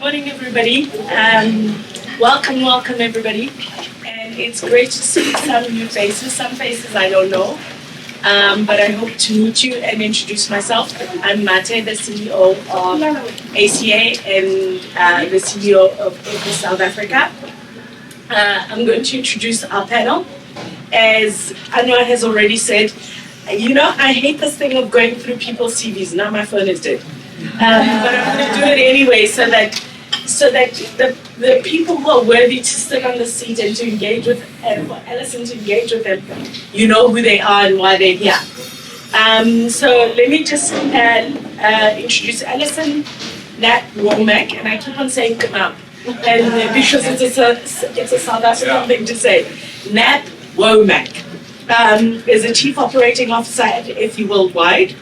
Morning, everybody. Welcome, everybody. And it's great to see some new faces. Some faces I don't know, but I hope to meet you and introduce myself. I'm Mate, the CEO of ACA and the CEO of South Africa. I'm going to introduce our panel. As Anwar has already said, you know, I hate this thing of going through people's CVs. Now my phone is dead. But I'm going to do it anyway so that the people who are worthy to sit on the seat and to engage with, and for Allison to engage with them, you know who they are and why they're here. So let me just introduce Allison Knapp Womack, and I keep on saying Knapp, and because it's a South African thing to say. Knapp Womack is the Chief Operating Officer at Effie Worldwide,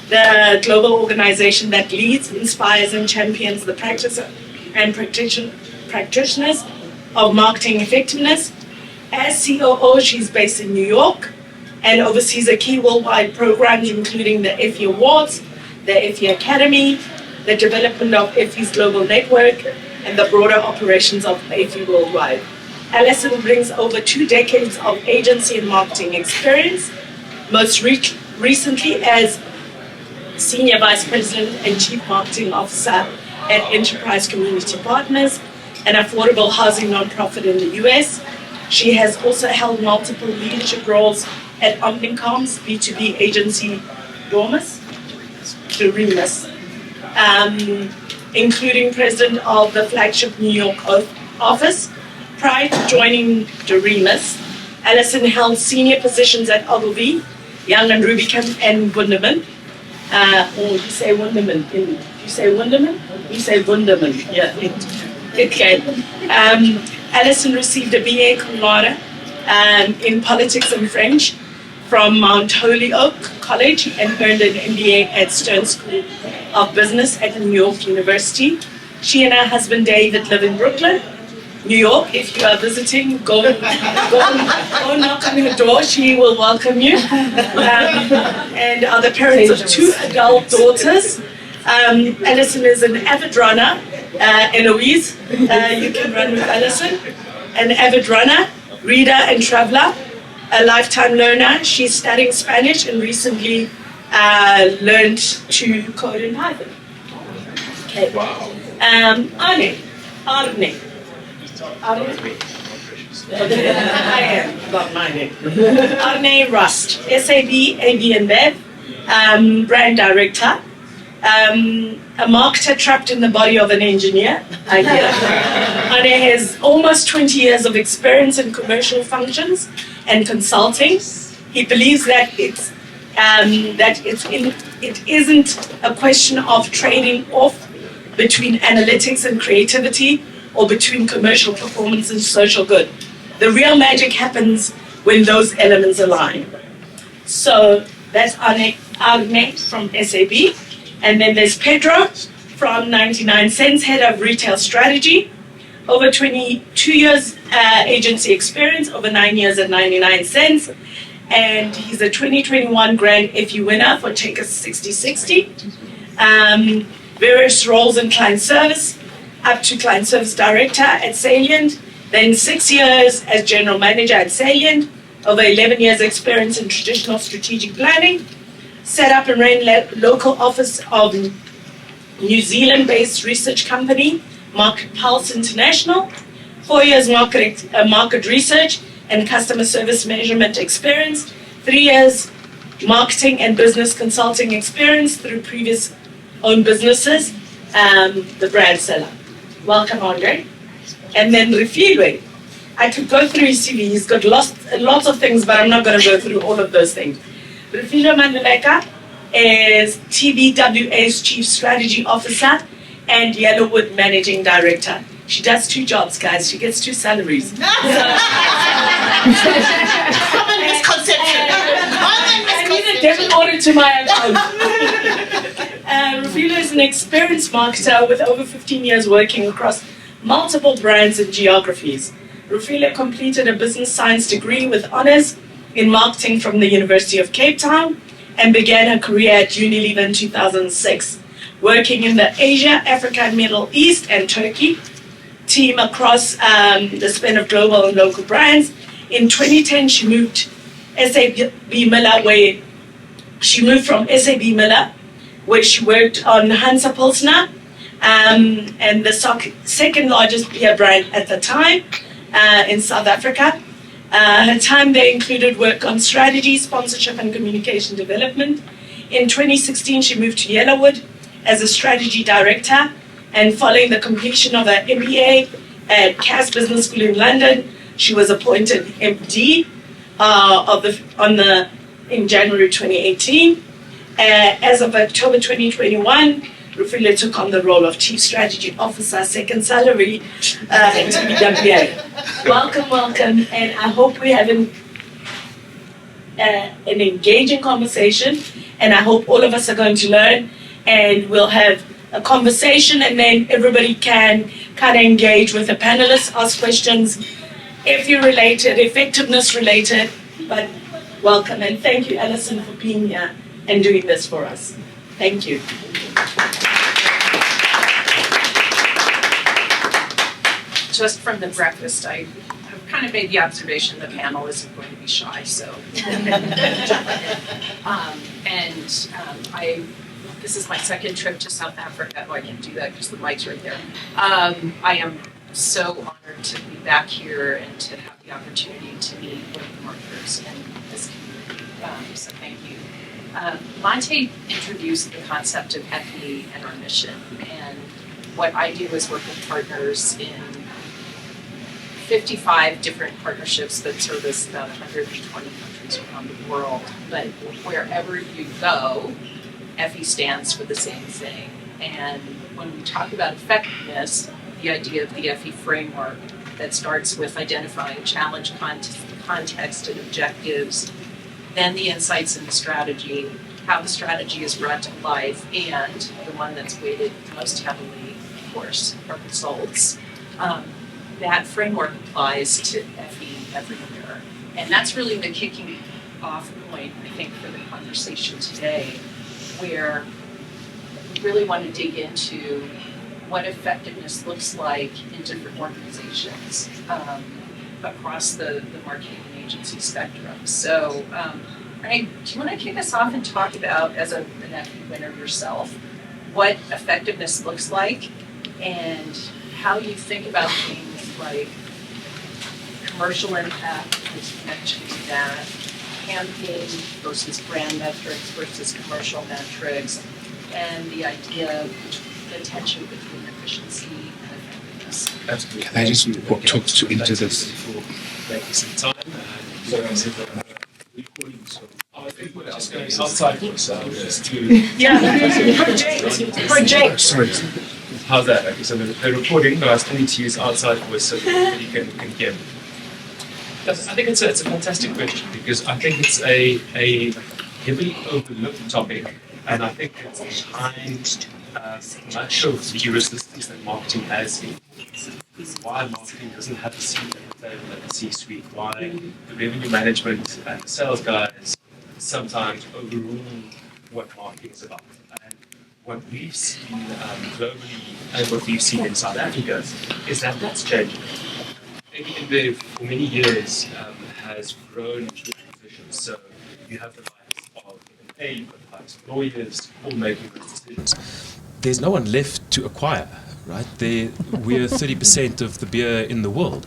the global organization that leads, inspires, and champions the practice and practitioners of marketing effectiveness. As COO, she's based in New York and oversees a key worldwide programs including the Effie Awards, the Effie Academy, the development of Effie's global network, and the broader operations of Effie Worldwide. Allison brings over 2 decades of agency and marketing experience, most recently as Senior Vice President and Chief Marketing Officer at Enterprise Community Partners, an affordable housing nonprofit in the US. She has also held multiple leadership roles at Omnicom's B2B agency, Dormus, including president of the flagship New York office. Prior to joining Doremus, Allison held senior positions at Ogilvy, Young and Rubicam, and Wunderman. Or you say Wunderman? You say Wunderman? You say Wunderman. Yeah, it can. Allison received a BA cum laude in politics and French from Mount Holyoke College and earned an MBA at Stern School of Business at New York University. She and her husband David live in Brooklyn, New York. If you are visiting, go knock on her door. She will welcome you. And are the parents of 2 adult daughters. Allison is an avid runner. Eloise, you can run with Allison. An avid runner, reader, and traveler. A lifetime learner. She's studying Spanish and recently learned to code in Python. Okay. Wow. Arne. I am about my name. Arne Rust, SAB, AV and Bev, brand director, a marketer trapped in the body of an engineer. I get it. Arne has almost 20 years of experience in commercial functions and consulting. He believes that it isn't a question of trading off between analytics and creativity, or between commercial performance and social good. The real magic happens when those elements align. So that's Arne from SAB. And then there's Pedro from 99 Cents, Head of Retail Strategy. Over 22 years agency experience, over 9 years at 99 Cents. And he's a 2021 Grand Effie winner for Checkers 6060. Various roles in client service, up to client service director at Salient, then 6 years as general manager at Salient, over 11 years experience in traditional strategic planning, set up and ran local office of New Zealand-based research company, Market Pulse International, 4 years market research and customer service measurement experience, 3 years marketing and business consulting experience through previous owned businesses, the brand seller. Welcome, Andre. And then Refilwe. I could go through his CV. He's got lots of things, but I'm not going to go through all of those things. Refilwe Manduleka is TBWA's Chief Strategy Officer and Yellowwood Managing Director. She does 2 jobs, guys. She gets 2 salaries. Common misconception. I need a debit order to my account. Refilwe is an experienced marketer with over 15 years working across multiple brands and geographies. Refilwe completed a business science degree with honors in marketing from the University of Cape Town and began her career at Unilever in 2006, working in the Asia, Africa, Middle East, and Turkey team across the span of global and local brands. In 2010, she moved SAB Miller, where she moved from SAB Miller, where she worked on Hansa Pilsner, and the second largest beer brand at the time in South Africa. Her time there included work on strategy, sponsorship, and communication development. In 2016, she moved to Yellowwood as a strategy director, and following the completion of her MBA at Cass Business School in London, she was appointed MD in January 2018. As of October 2021, Rufila took on the role of Chief Strategy Officer, second salary at TBWA. Welcome, and I hope we have an engaging conversation, and I hope all of us are going to learn, and we'll have a conversation, and then everybody can kind of engage with the panelists, ask questions, FU related, effectiveness related, but welcome, and thank you, Allison, for being here and doing this for us. Thank you. Just from the breakfast, I have kind of made the observation the panel isn't going to be shy, so. This is my second trip to South Africa. Oh, I can't do that because the mic's right there. I am so honored to be back here and to have the opportunity to meet with the marketers in this community. So thank you. Monte introduced the concept of Effie and our mission. And what I do is work with partners in 55 different partnerships that service about 120 countries around the world. But wherever you go, Effie stands for the same thing. And when we talk about effectiveness, the idea of the Effie framework that starts with identifying challenge, context, and objectives, then the insights and the strategy, how the strategy is brought to life, and the one that's weighted most heavily, of course, are results. That framework applies to Effie everywhere. And that's really the kicking off point, I think, for the conversation today, where we really want to dig into what effectiveness looks like in different organizations across the marketing and agency spectrum. So, Renee, do you want to kick us off and talk about, as an Effie winner yourself, what effectiveness looks like and how you think about things like commercial impact, which you mentioned that, campaign versus brand metrics versus commercial metrics, and the idea of the tension between efficiency and effectiveness. Absolutely. Can I just talk into this? Making some time. Recording, so I think we're just going outside for ourselves to. Yeah, project. Sorry. How's that? Okay, so the recording, but I still need to use outside voice so that you can hear me. I think it's a fantastic question because I think it's a heavily overlooked topic, and I think it's behind much of the heuristics that marketing has in why marketing doesn't have a seat at the table at the C-suite, why the revenue management and the sales guys sometimes overrule what marketing is about. And what we've seen globally and what we've seen in South Africa is that that's changing. InBev for many years has grown to positions. So you have the likes of M&A, you've got the likes of lawyers, all making those decisions. There's no one left to acquire, right? We're 30% of the beer in the world.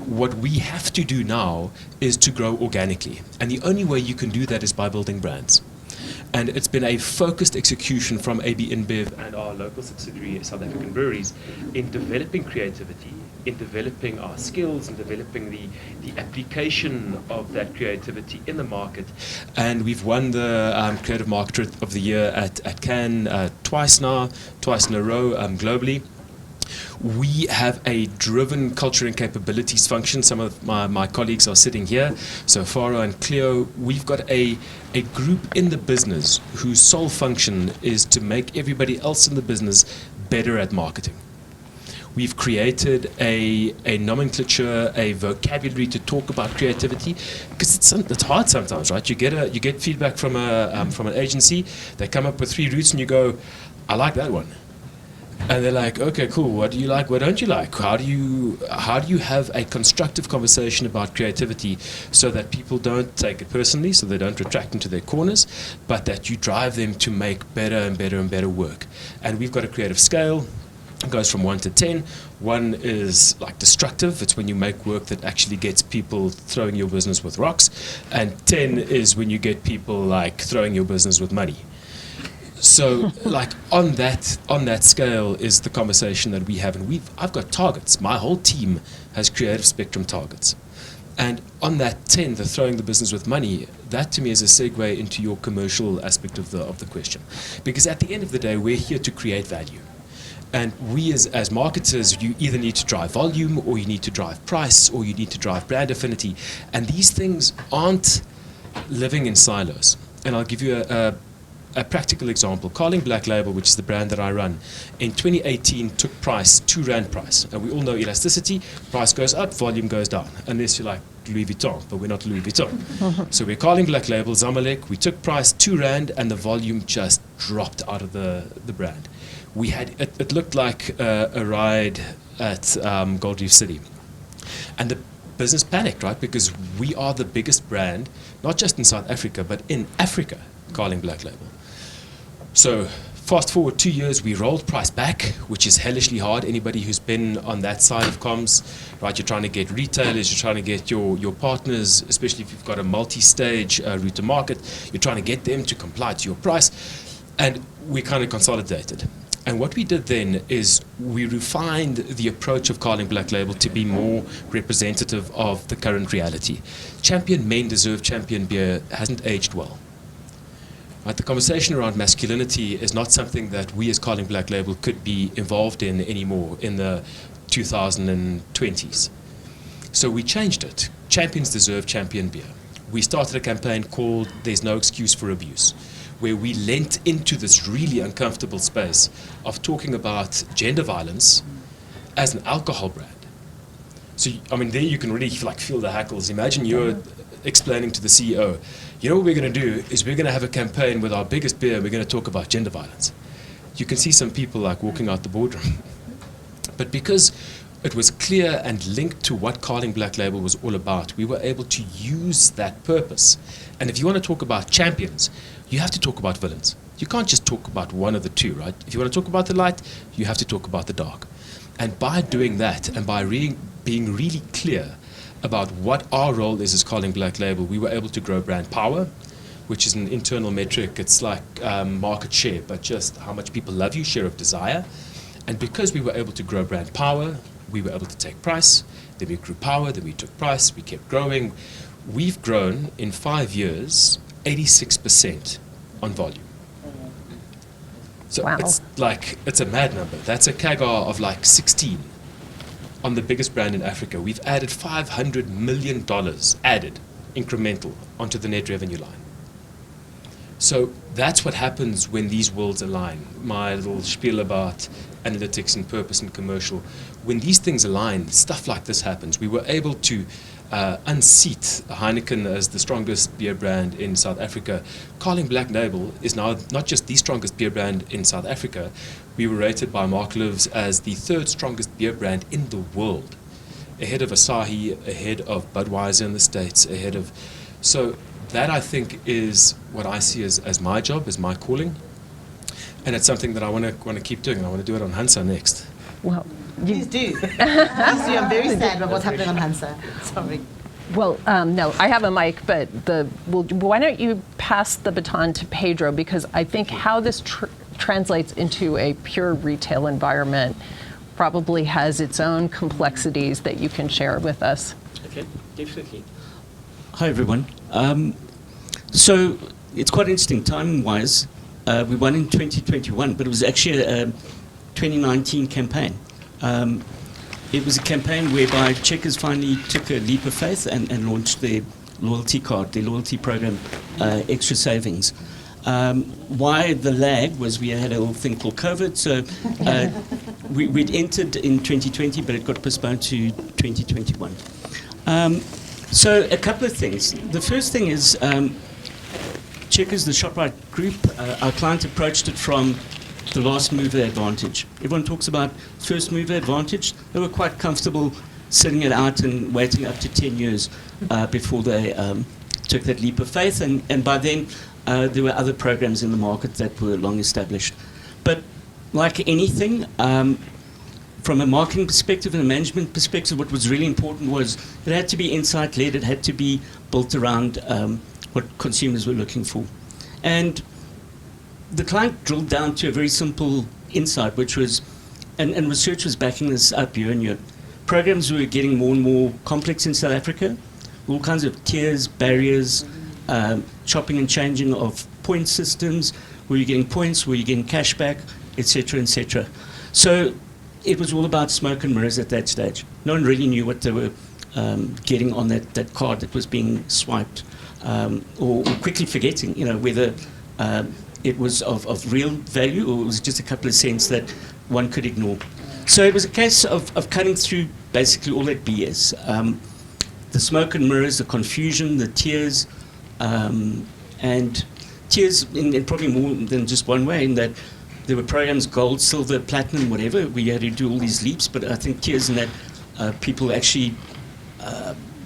What we have to do now is to grow organically. And the only way you can do that is by building brands. And it's been a focused execution from AB InBev and our local subsidiary, South African Breweries, in developing creativity, in developing our skills, and developing the application of that creativity in the market. And we've won the Creative Marketer of the Year at Cannes twice in a row globally. We have a driven culture and capabilities function. Some of my colleagues are sitting here. So Faro and Cleo, we've got a group in the business whose sole function is to make everybody else in the business better at marketing. We've created a nomenclature, a vocabulary to talk about creativity, because it's hard sometimes, right? You get feedback from an agency. They come up with 3 routes, and you go, I like that one. And they're like, okay, cool. What do you like? What don't you like? How do you have a constructive conversation about creativity so that people don't take it personally, so they don't retract into their corners, but that you drive them to make better and better and better work? And we've got a creative scale. It goes from 1 to 10. 1 is like destructive. It's when you make work that actually gets people throwing your business with rocks. And 10 is when you get people like throwing your business with money. So, like on that scale is the conversation that we have, and I've got targets. My whole team has creative spectrum targets, and on that 10, the throwing the business with money, that to me is a segue into your commercial aspect of the question, because at the end of the day, we're here to create value, and we as marketers, you either need to drive volume, or you need to drive price, or you need to drive brand affinity, and these things aren't living in silos. And I'll give you a practical example. Carling Black Label, which is the brand that I run, in 2018 took price, 2 Rand price. And we all know elasticity, price goes up, volume goes down. Unless you're like Louis Vuitton, but we're not Louis Vuitton. So we're Carling Black Label, Zamalek, we took price 2 Rand and the volume just dropped out of the brand. We had, it looked like a ride at Gold Reef City. And the business panicked, right? Because we are the biggest brand, not just in South Africa, but in Africa, Carling Black Label. So fast forward 2 years, we rolled price back, which is hellishly hard. Anybody who's been on that side of comms, right? You're trying to get retailers, you're trying to get your partners, especially if you've got a multi-stage route to market, you're trying to get them to comply to your price. And we kind of consolidated. And what we did then is we refined the approach of Carling Black Label to be more representative of the current reality. Champion Men Deserve Champion Beer hasn't aged well. Right, the conversation around masculinity is not something that we as Carling Black Label could be involved in anymore in the 2020s. So we changed it. Champions deserve champion beer. We started a campaign called There's No Excuse for Abuse, where we leant into this really uncomfortable space of talking about gender violence as an alcohol brand. So, I mean, there you can really feel the hackles. Imagine you're explaining to the CEO, you know what we're going to do is we're going to have a campaign with our biggest beer and we're going to talk about gender violence. You can see some people like walking out the boardroom. But because it was clear and linked to what Carling Black Label was all about, we were able to use that purpose. And if you want to talk about champions, you have to talk about villains. You can't just talk about one of the two, right? If you want to talk about the light, you have to talk about the dark. And by doing that and by being really clear about what our role is as Carling Black Label, we were able to grow brand power, which is an internal metric. It's like market share, but just how much people love you, share of desire. And because we were able to grow brand power, we were able to take price, then we grew power, then we took price, we kept growing. We've grown in 5 years 86% on volume. So wow. It's a mad number. That's a CAGR of like 16 on the biggest brand in Africa. We've added $500 million added incremental onto the net revenue line. So that's what happens when these worlds align. My little spiel about analytics and purpose and commercial. When these things align, stuff like this happens. We were able to unseat Heineken as the strongest beer brand in South Africa. Carling Black Label is now not just the strongest beer brand in South Africa. We were rated by Mark Lives as the 3rd strongest beer brand in the world, ahead of Asahi, ahead of Budweiser in the States, ahead of... So that, I think, is what I see as my job, as my calling. And it's something that I want to keep doing. I want to do it on Hansa next. Well, Please do. Please do. I'm very sad about what's happening on Hansa. Sorry. well, no, I have a mic, but why don't you pass the baton to Pedro, because I think how this translates into a pure retail environment probably has its own complexities that you can share with us. Okay, definitely. Hi, everyone. So it's quite interesting, time-wise. We won in 2021, but it was actually a 2019 campaign. It was a campaign whereby Checkers finally took a leap of faith and launched their loyalty card, their loyalty program, Extra Savings. Why the lag was we had a little thing called COVID, so we'd entered in 2020, but it got postponed to 2021. So a couple of things. The first thing is Checkers, the ShopRite group, our client approached it from the last mover advantage. Everyone talks about first mover advantage. They were quite comfortable sitting it out and waiting up to 10 years before they took that leap of faith. And by then, there were other programs in the market that were long established. But like anything, from a marketing perspective and a management perspective, what was really important was it had to be insight-led. It had to be built around what consumers were looking for. And the client drilled down to a very simple insight, which was, and research was backing this up year on year. Programs were getting more and more complex in South Africa, all kinds of tiers, barriers, chopping and changing of point systems, were you getting points, were you getting cash back, etc., etc. So it was all about smoke and mirrors at that stage. No one really knew what they were getting on that card that was being swiped, or quickly forgetting, whether it was of real value or it was just a couple of cents that one could ignore. So it was a case of cutting through basically all that BS. The smoke and mirrors, the confusion, the tiers, and tiers in probably more than just one way, in that there were programs gold, silver, platinum, whatever. We had to do all these leaps, but I think tiers in that people actually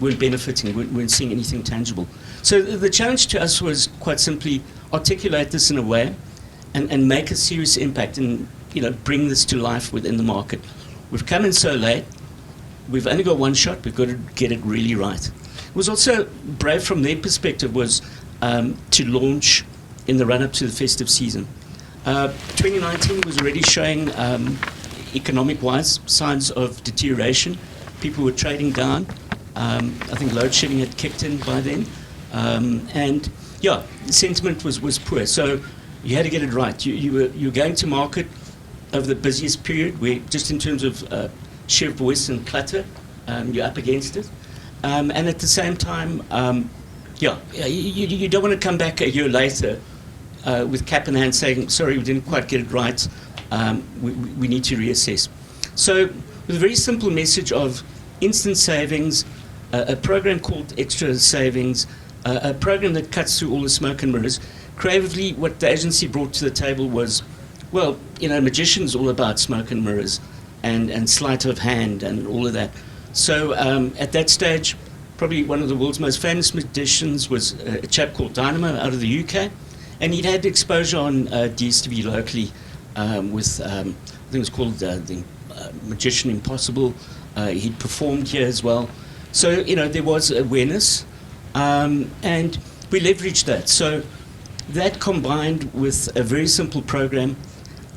weren't benefiting, weren't seeing anything tangible. So the challenge to us was quite simply articulate this in a way and make a serious impact and bring this to life within the market. We've come in so late. We've only got one shot. We've got to get it really right. It was also brave from their perspective was to launch in the run-up to the festive season. 2019 was already showing economic-wise signs of deterioration. People were trading down. I think load shedding had kicked in by then. And yeah, the sentiment was poor. So you had to get it right. You were going to market over the busiest period, where just in terms of share of voice and clutter, you're up against it. And at the same time, you don't want to come back a year later with cap in hand saying, sorry, we didn't quite get it right, we need to reassess. So with a very simple message of instant savings, a program called Extra Savings, a program that cuts through all the smoke and mirrors. Creatively, what the agency brought to the table was, well, magician's all about smoke and mirrors and sleight of hand and all of that. So at that stage, probably one of the world's most famous magicians was a chap called Dynamo out of the UK, and he'd had exposure on DSTV locally with, I think it was called the Magician Impossible. He'd performed here as well. So, there was awareness, and we leveraged that. So that combined with a very simple program,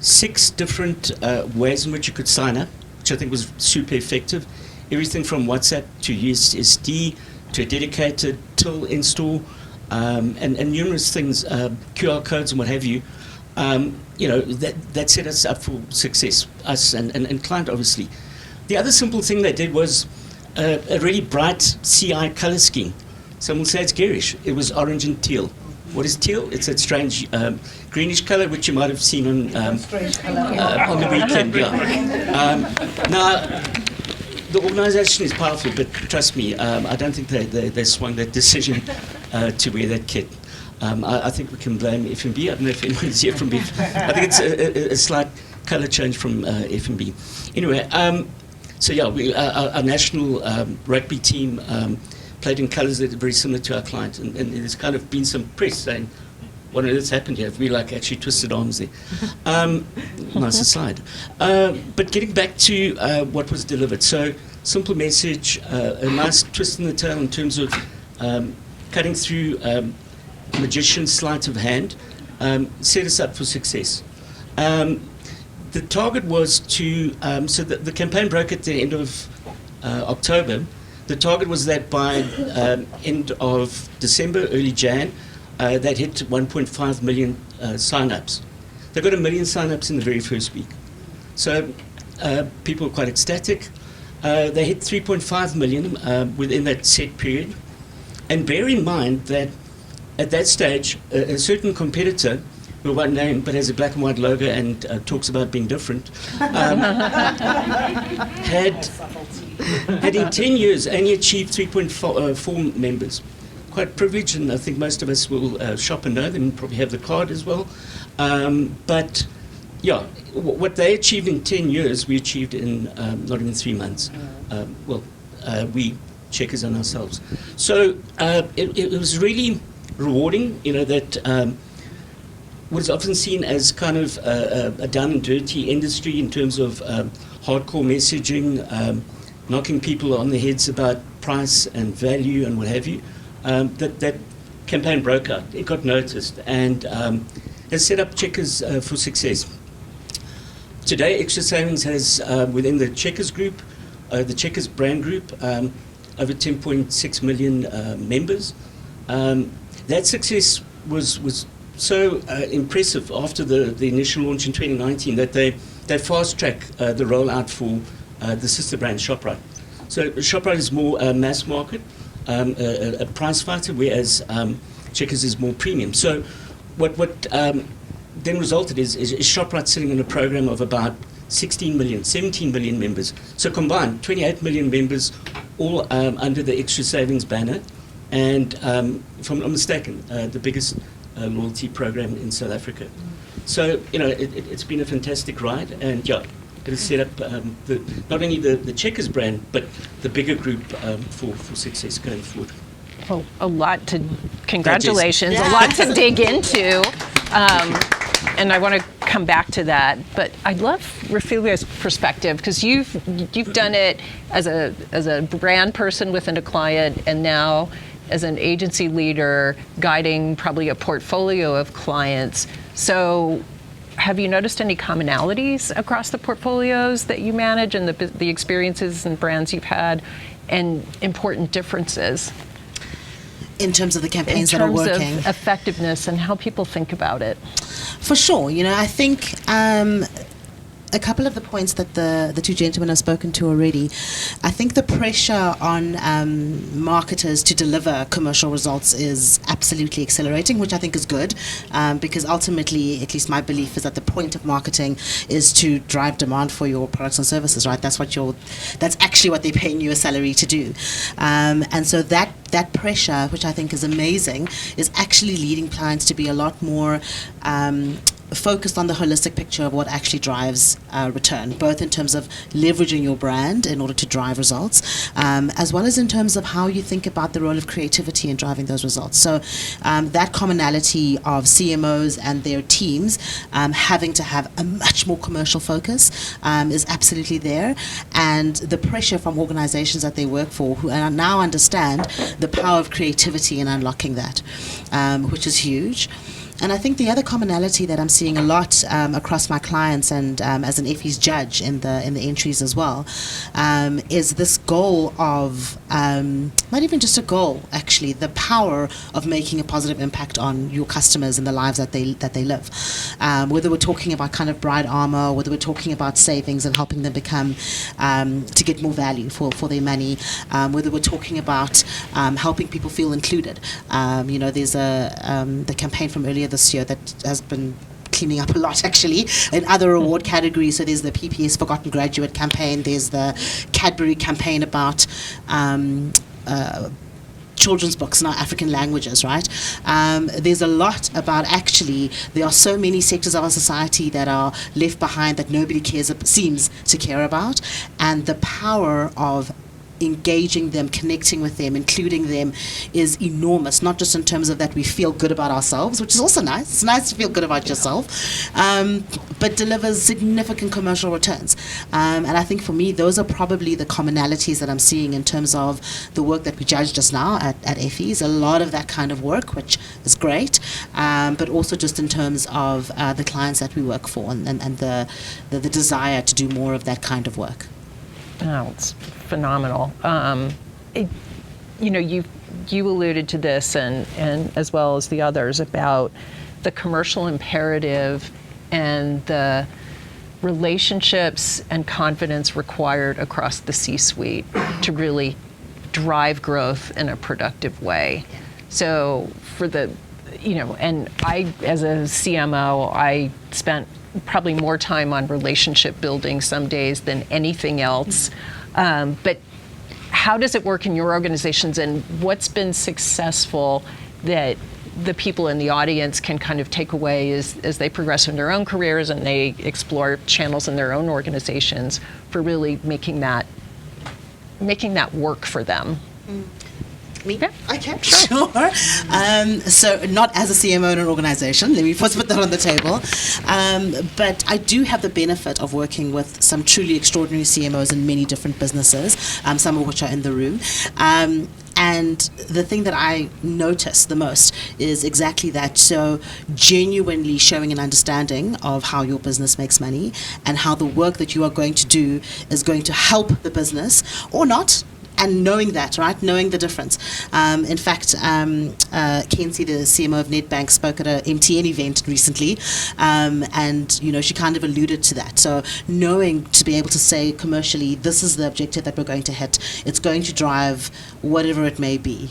6 different ways in which you could sign up, which I think was super effective. Everything from WhatsApp to USSD to a dedicated till in-store, and numerous things, QR codes and what have you. That set us up for success, us and client, obviously. The other simple thing they did was a really bright CI color scheme. Some will say it's garish. It was orange and teal. What is teal? It's that strange greenish color, which you might have seen on the weekend. Yeah. Now, the organisation is powerful, but trust me, I don't think they swung that decision to wear that kit. I think we can blame F&B. I don't know if anyone's here from B. I think it's a slight colour change from F&B. Anyway, so yeah, our national rugby team played in colours that are very similar to our client, and there's kind of been some press saying, what on earth's happened here? We actually twisted arms there. Nice aside. But getting back to what was delivered. So, simple message, a nice twist in the tail in terms of cutting through magician's sleight of hand, set us up for success. The target was to, so the campaign broke at the end of October. The target was that by end of December, early Jan, they'd hit 1.5 million sign-ups. They got 1 million sign-ups in the very first week. So people were quite ecstatic. They hit 3.5 million within that set period. And bear in mind that at that stage, a certain competitor, who won't name but has a black and white logo and talks about being different, had in 10 years only achieved 3.4 members. Quite privileged, and I think most of us will shop and know them, and probably have the card as well. But yeah, what they achieved in 10 years, we achieved in not even 3 months. We Checkers and ourselves. So it was really rewarding, that what is often seen as kind of a down and dirty industry in terms of hardcore messaging, knocking people on the heads about price and value and what have you. That campaign broke out. It got noticed and has set up Checkers for success. Today, Extra Savings has, within the Checkers group, the Checkers brand group, over 10.6 million members. That success was so impressive after the initial launch in 2019 that they fast-tracked the rollout for the sister brand ShopRite. So ShopRite is more mass market, a price fighter, whereas Checkers is more premium. So what then resulted is ShopRite sitting in a program of about 17 million members. So combined, 28 million members, all under the Extra Savings banner. And if I'm not mistaken, the biggest loyalty program in South Africa. So, it's been a fantastic ride. And yeah, it has set up not only the Checkers brand, but the bigger group for success going forward. Well, congratulations, a lot to dig into. And I want to come back to that, but I'd love Rafilia's perspective because you've done it as a brand person within a client, and now as an agency leader guiding probably a portfolio of clients. So, have you noticed any commonalities across the portfolios that you manage and the experiences and brands you've had, and important differences? In terms of the campaigns that are working. In terms of effectiveness and how people think about it. For sure. I think a couple of the points that the two gentlemen have spoken to already, I think the pressure on marketers to deliver commercial results is absolutely accelerating, which I think is good, because ultimately, at least my belief is that the point of marketing is to drive demand for your products and services, right? That's actually what they're paying you a salary to do. And so that pressure, which I think is amazing, is actually leading clients to be a lot more focused on the holistic picture of what actually drives return, both in terms of leveraging your brand in order to drive results, as well as in terms of how you think about the role of creativity in driving those results. So that commonality of CMOs and their teams having to have a much more commercial focus is absolutely there, and the pressure from organizations that they work for who now understand the power of creativity in unlocking that, which is huge. And I think the other commonality that I'm seeing a lot across my clients and as an Effie's judge in the entries as well is this goal of not even just a goal, actually, the power of making a positive impact on your customers and the lives that they live. Whether we're talking about kind of bride armor, whether we're talking about savings and helping them become to get more value for their money, whether we're talking about helping people feel included. There's the campaign from earlier this year that has been cleaning up a lot actually in other award categories. So there's the PPS Forgotten Graduate campaign, there's the Cadbury campaign about children's books in our African languages, right? There's a lot about actually there are so many sectors of our society that are left behind that nobody seems to care about, and the power of engaging them, connecting with them, including them is enormous, not just in terms of that we feel good about ourselves, which is also nice. It's nice to feel good about yourself, but delivers significant commercial returns. And I think for me, those are probably the commonalities that I'm seeing in terms of the work that we judged just now at Effie's. A lot of that kind of work, which is great, but also just in terms of the clients that we work for and the desire to do more of that kind of work. Oh, it's phenomenal. You alluded to this and as well as the others about the commercial imperative and the relationships and confidence required across the C-suite to really drive growth in a productive way. So and I, as a CMO, I spent probably more time on relationship building some days than anything else. But how does it work in your organizations, and what's been successful that the people in the audience can kind of take away as they progress in their own careers and they explore channels in their own organizations for really making that work for them. Me? Yeah. Okay, sure. So not as a CMO in an organization, let me first put that on the table. But I do have the benefit of working with some truly extraordinary CMOs in many different businesses, some of which are in the room. And the thing that I notice the most is exactly that. So genuinely showing an understanding of how your business makes money and how the work that you are going to do is going to help the business or not. And knowing that, right? Knowing the difference. In fact, Kenzie, the CMO of Nedbank, spoke at a MTN event recently, and she kind of alluded to that. So knowing to be able to say commercially, this is the objective that we're going to hit. It's going to drive whatever it may be.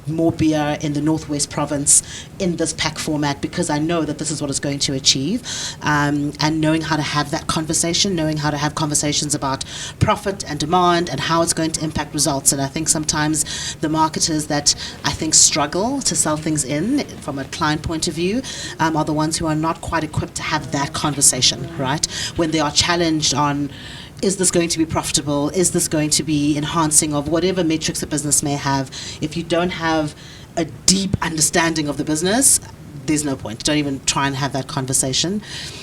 More beer in the Northwest Province in this pack format because I know that this is what it's going to achieve. And knowing how to have that conversation, knowing how to have conversations about profit and demand and how it's going to impact results. And I think sometimes the marketers that I think struggle to sell things in from a client point of view are the ones who are not quite equipped to have that conversation, right? When they are challenged on, is this going to be profitable? Is this going to be enhancing of whatever metrics a business may have? If you don't have a deep understanding of the business, there's no point. Don't even try and have that conversation.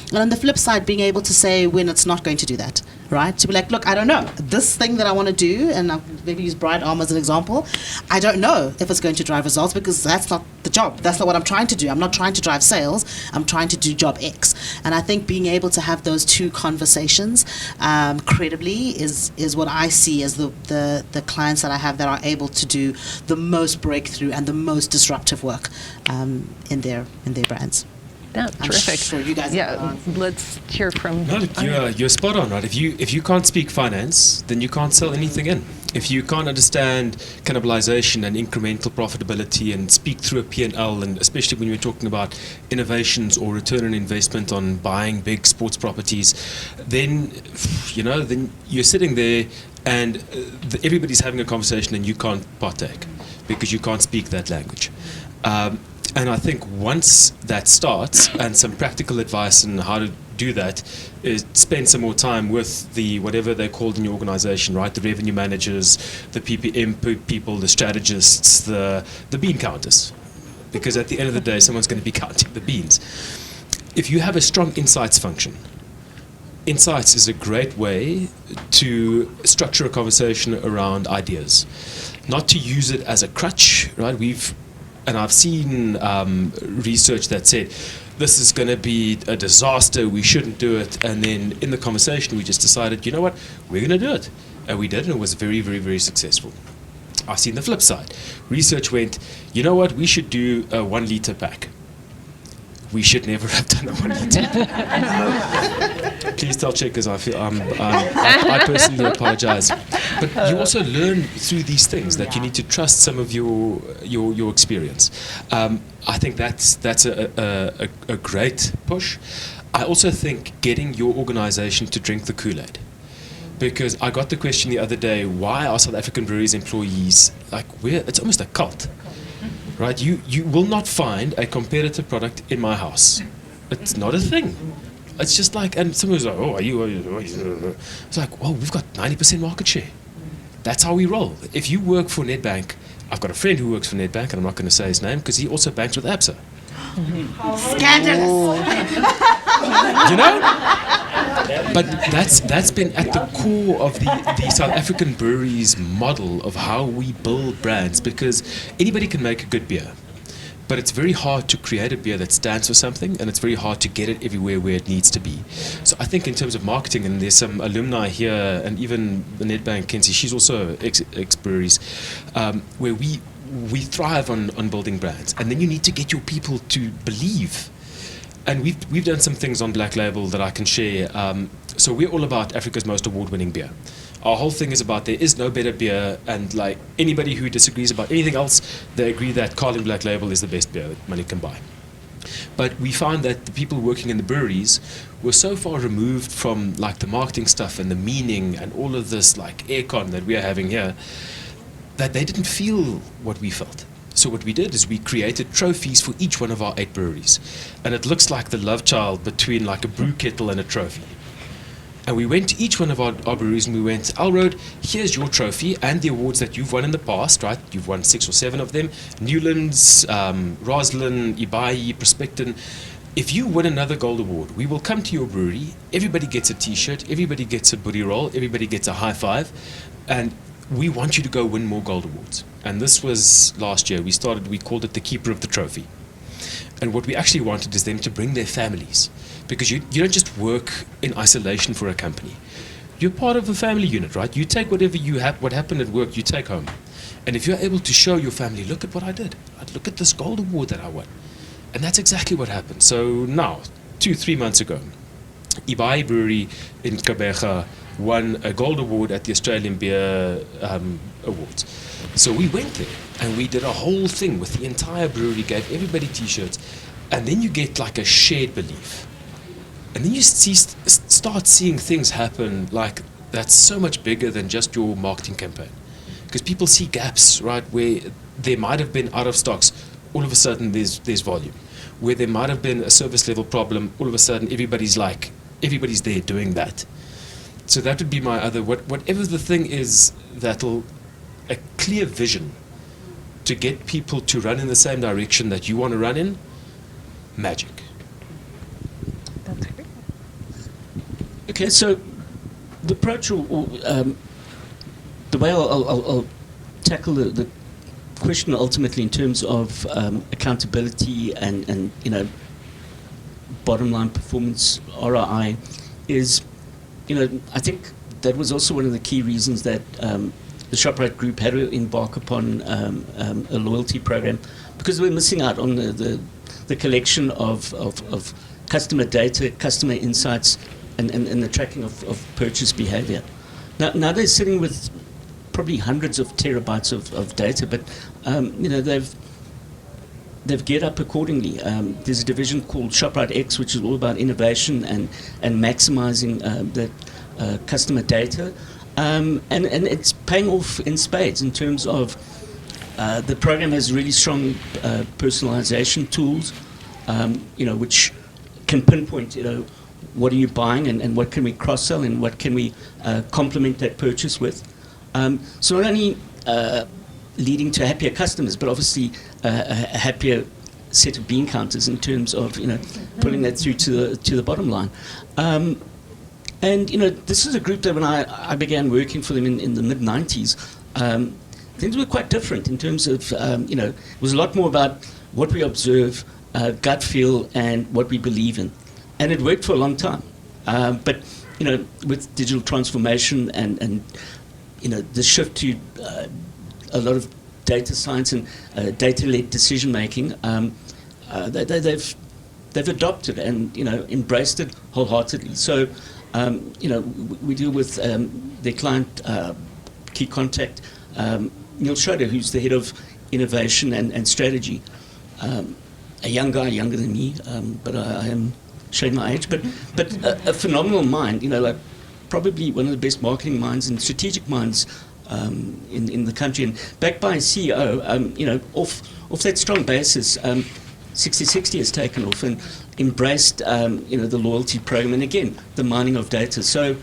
And on the flip side, being able to say when it's not going to do that, right? To be like, look, I don't know. This thing that I want to do, and I'll maybe use Bright Arm as an example, I don't know if it's going to drive results because that's not the job. That's not what I'm trying to do. I'm not trying to drive sales. I'm trying to do job X. And I think being able to have those two conversations credibly is what I see as the clients that I have that are able to do the most breakthrough and the most disruptive work in their brands. Yeah, I'm terrific. sure you guys let's hear from... No, you're spot on, right? If you can't speak finance, then you can't sell anything in. If you can't understand cannibalization and incremental profitability and speak through a P&L, and especially when you're talking about innovations or return on investment on buying big sports properties, then you're sitting there and everybody's having a conversation and you can't partake because you can't speak that language. And I think once that starts, and some practical advice on how to do that is spend some more time with the whatever they're called in your organization, right? The revenue managers, the PPM people, the strategists, the bean counters. Because at the end of the day, someone's going to be counting the beans. If you have a strong insights function, insights is a great way to structure a conversation around ideas. Not to use it as a crutch, right? And I've seen research that said, this is going to be a disaster, we shouldn't do it. And then in the conversation, we just decided, you know what, we're going to do it. And we did, and it was very, very, very successful. I've seen the flip side. Research went, you know what, we should do a 1 liter pack. We should never have done a 1 liter pack. Please tell checkers I personally apologize. But you also learn through these things that you need to trust some of your experience. I think that's a great push. I also think getting your organization to drink the Kool-Aid. Because I got the question the other day, why are South African breweries employees it's almost a cult. Right? You will not find a competitive product in my house. It's not a thing. It's just like, and someone was like, oh, are you? It's like, well, we've got 90% market share. That's how we roll. If you work for Nedbank, I've got a friend who works for Nedbank, and I'm not going to say his name because he also banks with ABSA. Scandalous. You know? But that's been at the core of the South African breweries model of how we build brands, because anybody can make a good beer. But it's very hard to create a beer that stands for something, and it's very hard to get it everywhere where it needs to be. So I think in terms of marketing, and there's some alumni here, and even the Nedbank, Kenzie, she's also ex-breweries, where we thrive on building brands. And then you need to get your people to believe. And we've done some things on Black Label that I can share. So we're all about Africa's most award-winning beer. Our whole thing is about there is no better beer, and like anybody who disagrees about anything else, they agree that Carling Black Label is the best beer that money can buy. But we found that the people working in the breweries were so far removed from like the marketing stuff and the meaning and all of this like aircon that we are having here, that they didn't feel what we felt. So what we did is we created trophies for each one of our 8 breweries. And it looks like the love child between like a brew kettle and a trophy. And we went to each one of our breweries and we went, Alroad, here's your trophy and the awards that you've won in the past, right? You've won 6 or 7 of them. Newlands, Roslyn, Ibai, Prospecton. If you win another gold award, we will come to your brewery. Everybody gets a t-shirt, everybody gets a booty roll, everybody gets a high five. And we want you to go win more gold awards. And this was last year. We called it the Keeper of the Trophy. And what we actually wanted is them to bring their families. Because you don't just work in isolation for a company. You're part of a family unit, right? You take whatever what happened at work, you take home. And if you're able to show your family, look at what I did. Look at this gold award that I won. And that's exactly what happened. So now, 2-3 months ago, Ibai Brewery in Gqeberha won a gold award at the Australian Beer Awards. So we went there and we did a whole thing with the entire brewery, gave everybody t-shirts, and then you get like a shared belief. And then you start seeing things happen like that's so much bigger than just your marketing campaign. Because people see gaps, right, where there might have been out of stocks, all of a sudden there's volume. Where there might have been a service level problem, all of a sudden everybody's there doing that. So that would be my other, whatever the thing is that'll, a clear vision to get people to run in the same direction that you want to run in, magic. That's great. Okay, so the approach, or the way I'll tackle the question ultimately in terms of accountability and bottom line performance ROI is, I think that was also one of the key reasons that the ShopRite Group had to embark upon a loyalty program, because we're missing out on the collection of customer data, customer insights, and the tracking of purchase behavior. Now they're sitting with probably hundreds of terabytes of data, but they've geared up accordingly. There's a division called ShopRite X, which is all about innovation and maximizing the customer data, and it's paying off in spades in terms of the program has really strong personalization tools, which can pinpoint, what are you buying and what can we cross-sell and what can we complement that purchase with. So not only leading to happier customers, but obviously a happier set of bean counters in terms of pulling that through to the bottom line. And this is a group that when I began working for them in the mid-90s, things were quite different in terms of it was a lot more about what we observe, gut feel, and what we believe in, and it worked for a long time. But with digital transformation and the shift to a lot of data science and data-led decision making, they've adopted and embraced it wholeheartedly. So we deal with their client key contact, Neil Schroeder, who's the head of innovation and strategy. A young guy, younger than me, but I am showing my age. But a phenomenal mind. Like probably one of the best marketing minds and strategic minds in the country, and backed by a CEO. Off that strong basis, 60/60 has taken off and embraced the loyalty program, and again the mining of data. So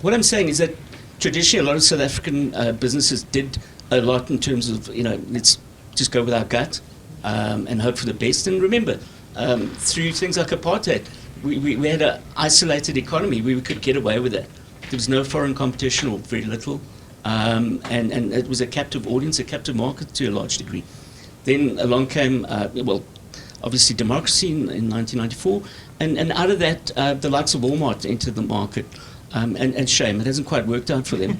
what I'm saying is that traditionally a lot of South African businesses did a lot in terms of let's just go with our gut and hope for the best. And remember, through things like apartheid, we had an isolated economy. We could get away with that. There was no foreign competition or very little, and it was a captive audience, a captive market to a large degree. Then along came, obviously democracy in 1994, and out of that, the likes of Walmart entered the market, and shame, it hasn't quite worked out for them.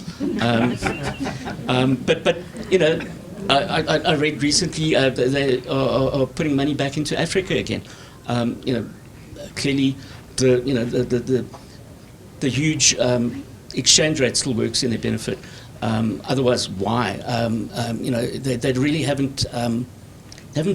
But I read recently they are putting money back into Africa again. Clearly, the huge exchange rate still works in their benefit. Otherwise, why? They really haven't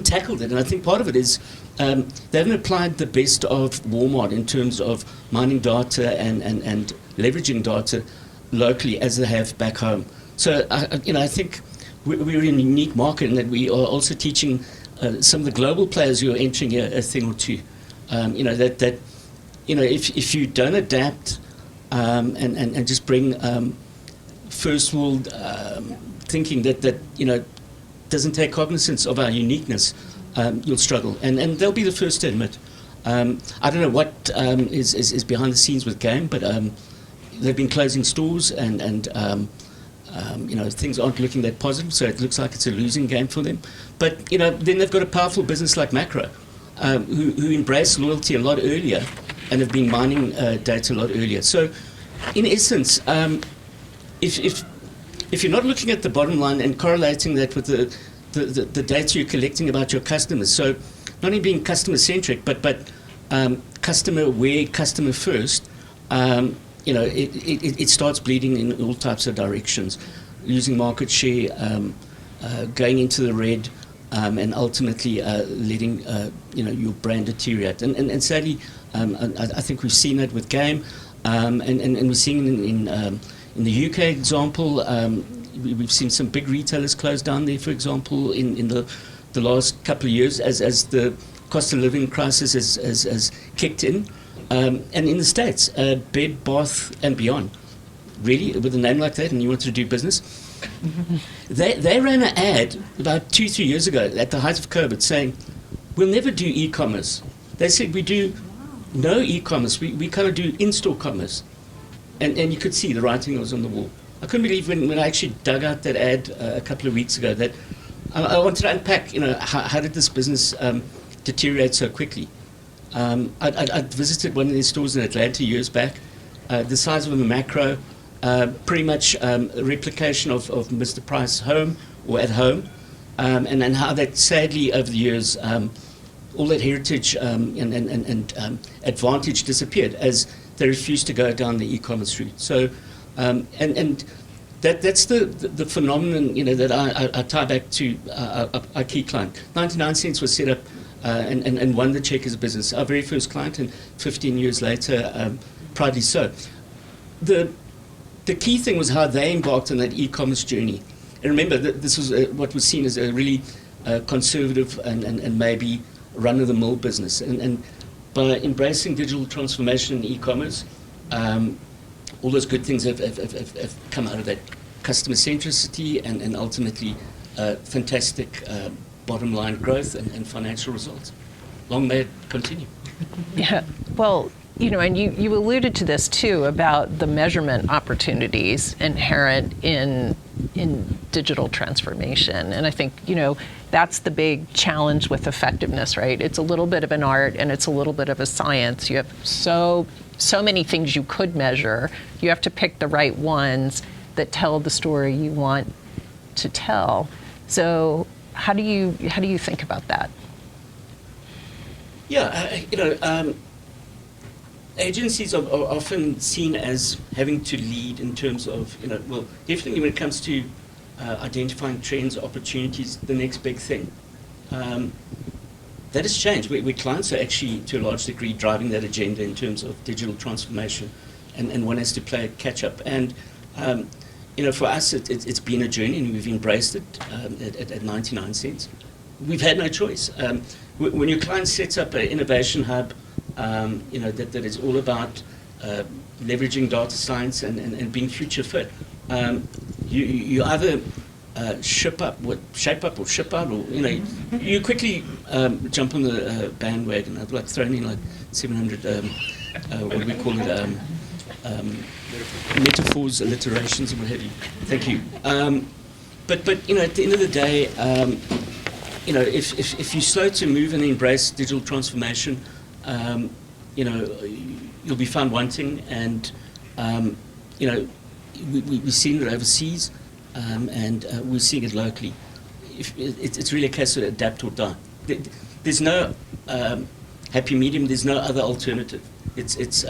tackled it, and I think part of it is they haven't applied the best of Walmart in terms of mining data and leveraging data locally as they have back home. So I think we're in a unique market in that we are also teaching some of the global players who are entering a thing or two. If you don't adapt and just bring first world thinking that doesn't take cognizance of our uniqueness, you'll struggle. And they'll be the first to admit. I don't know what is behind the scenes with Game, but they've been closing stores and things aren't looking that positive, so it looks like it's a losing game for them. But, then they've got a powerful business like Macro, who embrace loyalty a lot earlier and have been mining data a lot earlier. So, in essence, if you're not looking at the bottom line and correlating that with the data you're collecting about your customers, so not only being customer-centric, but customer-aware, customer-first, it starts bleeding in all types of directions, losing market share, going into the red, and ultimately letting your brand deteriorate. And sadly, I think we've seen that with Game, and we're seeing in the UK example. We've seen some big retailers close down there, for example, in the last couple of years as the cost of living crisis has kicked in. And in the States, Bed, Bath and Beyond, really, with a name like that, and you wanted to do business, they ran an ad about 2-3 years ago at the height of COVID saying, we'll never do e-commerce. They said, we do no e-commerce, we kind of do in-store commerce. And you could see the writing was on the wall. I couldn't believe when I actually dug out that ad a couple of weeks ago that I wanted to unpack, how did this business deteriorate so quickly? I visited one of their stores in Atlanta years back. The size of a Macro, pretty much a replication of Mr. Price Home or At Home, and how that sadly over the years, all that heritage and advantage disappeared as they refused to go down the e-commerce route. So, and that's the phenomenon that I tie back to our key client. 99 Cents was set up and won the check as a business. Our very first client, and 15 years later, proudly so. The key thing was how they embarked on that e-commerce journey. And remember, that this was what was seen as a really conservative and maybe run-of-the-mill business. And by embracing digital transformation in e-commerce, all those good things have come out of that customer centricity and ultimately fantastic bottom line growth and financial results. Long may it continue. Yeah, well, and you alluded to this too about the measurement opportunities inherent in digital transformation. And I think, that's the big challenge with effectiveness, right? It's a little bit of an art and it's a little bit of a science. You have so many things you could measure. You have to pick the right ones that tell the story you want to tell. So how do you think about that? Yeah, agencies are often seen as having to lead in terms of, definitely when it comes to identifying trends, opportunities, the next big thing. That has changed. Where clients are actually, to a large degree, driving that agenda in terms of digital transformation, and one has to play catch up. And for us, it's been a journey, and we've embraced it at 99 Cents. We've had no choice. When your client sets up an innovation hub, that is all about leveraging data science and being future fit. You either shape up or ship out, or you quickly jump on the bandwagon. I've thrown in 700 what do we call it? Metaphors, alliterations, and what have you. Thank you. But at the end of the day, if you're slow to move and embrace digital transformation, you'll be found wanting, and we've seen it overseas, and we're seeing it locally. It's really a case of adapt or die. There's no happy medium. There's no other alternative. It's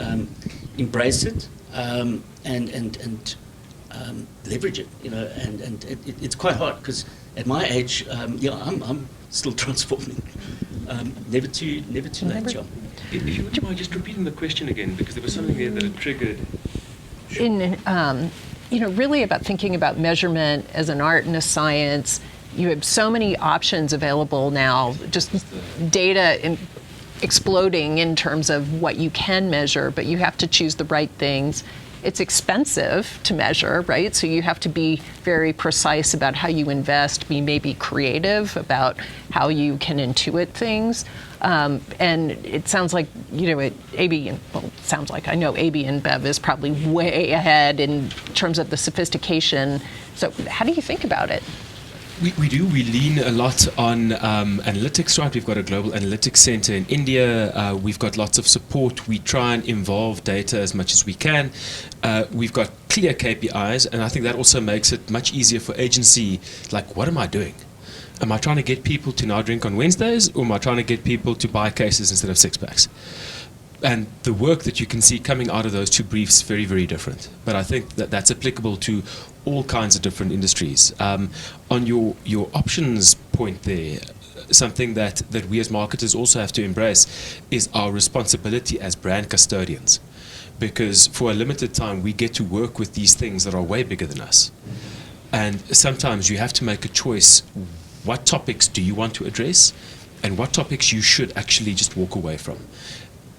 embrace it and leverage it. And it's quite hard because at my age, I'm still transforming. Never too late, John. If you would mind just repeating the question again, because there was something there that had triggered. really about thinking about measurement as an art and a science. You have so many options available now, just data exploding in terms of what you can measure, but you have to choose the right things. It's expensive to measure, right? So you have to be very precise about how you invest, be maybe creative about how you can intuit things. And it sounds like, I know AB InBev is probably way ahead in terms of the sophistication. So how do you think about it? We do. We lean a lot on analytics, right? We've got a global analytics center in India. We've got lots of support. We try and involve data as much as we can. We've got clear KPIs, and I think that also makes it much easier for agency. Like, what am I doing? Am I trying to get people to now drink on Wednesdays, or am I trying to get people to buy cases instead of six-packs? And the work that you can see coming out of those two briefs, very, very different. But I think that that's applicable to all kinds of different industries. On your options point there, something that we as marketers also have to embrace is our responsibility as brand custodians. Because for a limited time, we get to work with these things that are way bigger than us. And sometimes you have to make a choice. What topics do you want to address, and what topics you should actually just walk away from?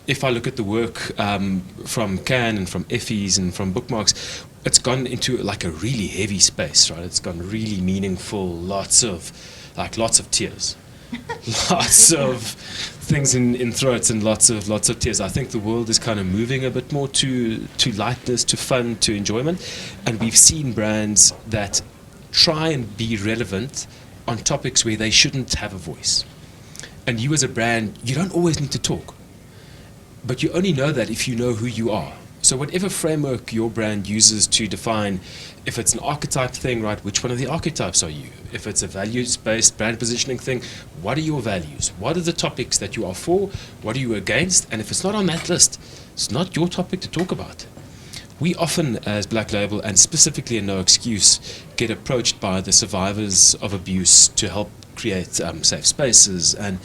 If I look at the work from Can and from Effie's and from Bookmarks, it's gone into like a really heavy space, right? It's gone really meaningful, lots of tears, lots of things in throats, and lots of tears. I think the world is kind of moving a bit more to lightness, to fun, to enjoyment, and we've seen brands that try and be relevant on topics where they shouldn't have a voice. And you as a brand, you don't always need to talk. But you only know that if you know who you are. So whatever framework your brand uses to define, if it's an archetype thing, right, which one of the archetypes are you? If it's a values-based brand positioning thing, what are your values? What are the topics that you are for? What are you against? And if it's not on that list, it's not your topic to talk about. We often, as Black Label, and specifically in No Excuse, get approached by the survivors of abuse to help create safe spaces. And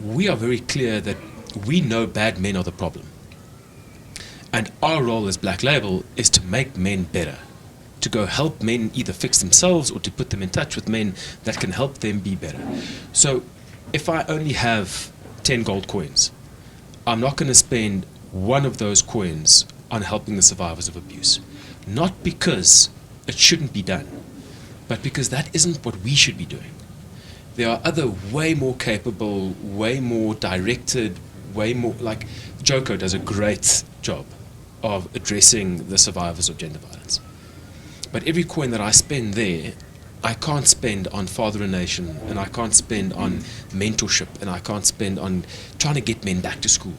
we are very clear that we know bad men are the problem. And our role as Black Label is to make men better, to go help men either fix themselves or to put them in touch with men that can help them be better. So if I only have 10 gold coins, I'm not going to spend one of those coins on helping the survivors of abuse. Not because it shouldn't be done, but because that isn't what we should be doing. There are other way more capable, way more directed, way more, like Joko does a great job of addressing the survivors of gender violence. But every coin that I spend there, I can't spend on Father a Nation, and I can't spend on mentorship, and I can't spend on trying to get men back to school.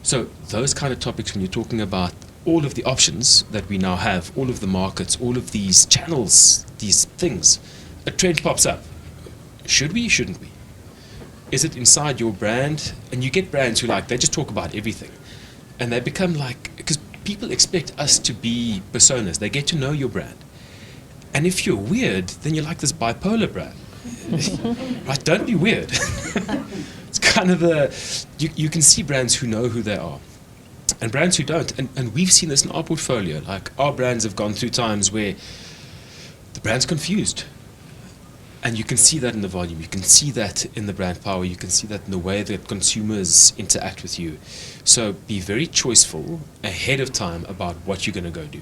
So those kind of topics, when you're talking about all of the options that we now have, all of the markets, all of these channels, these things, a trend pops up. Should we, shouldn't we? Is it inside your brand? And you get brands who they just talk about everything. And they become because people expect us to be personas. They get to know your brand. And if you're weird, then you're like this bipolar brand. Right? Don't be weird. It's kind of you can see brands who know who they are and brands who don't. And we've seen this in our portfolio. Like, our brands have gone through times where the brand's confused. And you can see that in the volume. You can see that in the brand power. You can see that in the way that consumers interact with you. So be very choiceful ahead of time about what you're going to go do.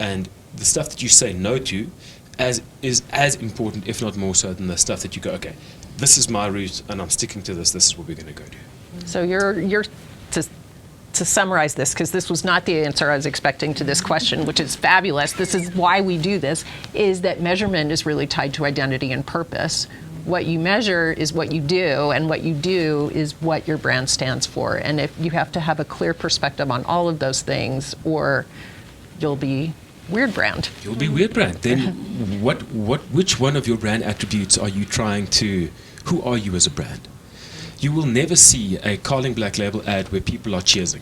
And the stuff that you say no to is as important, if not more so, than the stuff that you go, okay, this is my route and I'm sticking to this. This is what we're going to go do. So you're to summarize this, because this was not the answer I was expecting to this question, which is fabulous. This is why we do this, is that measurement is really tied to identity and purpose. What you measure is what you do, and what you do is what your brand stands for. And if you have to have a clear perspective on all of those things, or you'll be weird brand. You'll be weird brand. Then which one of your brand attributes are you trying to, who are you as a brand? You will never see a Carling Black Label ad where people are cheersing.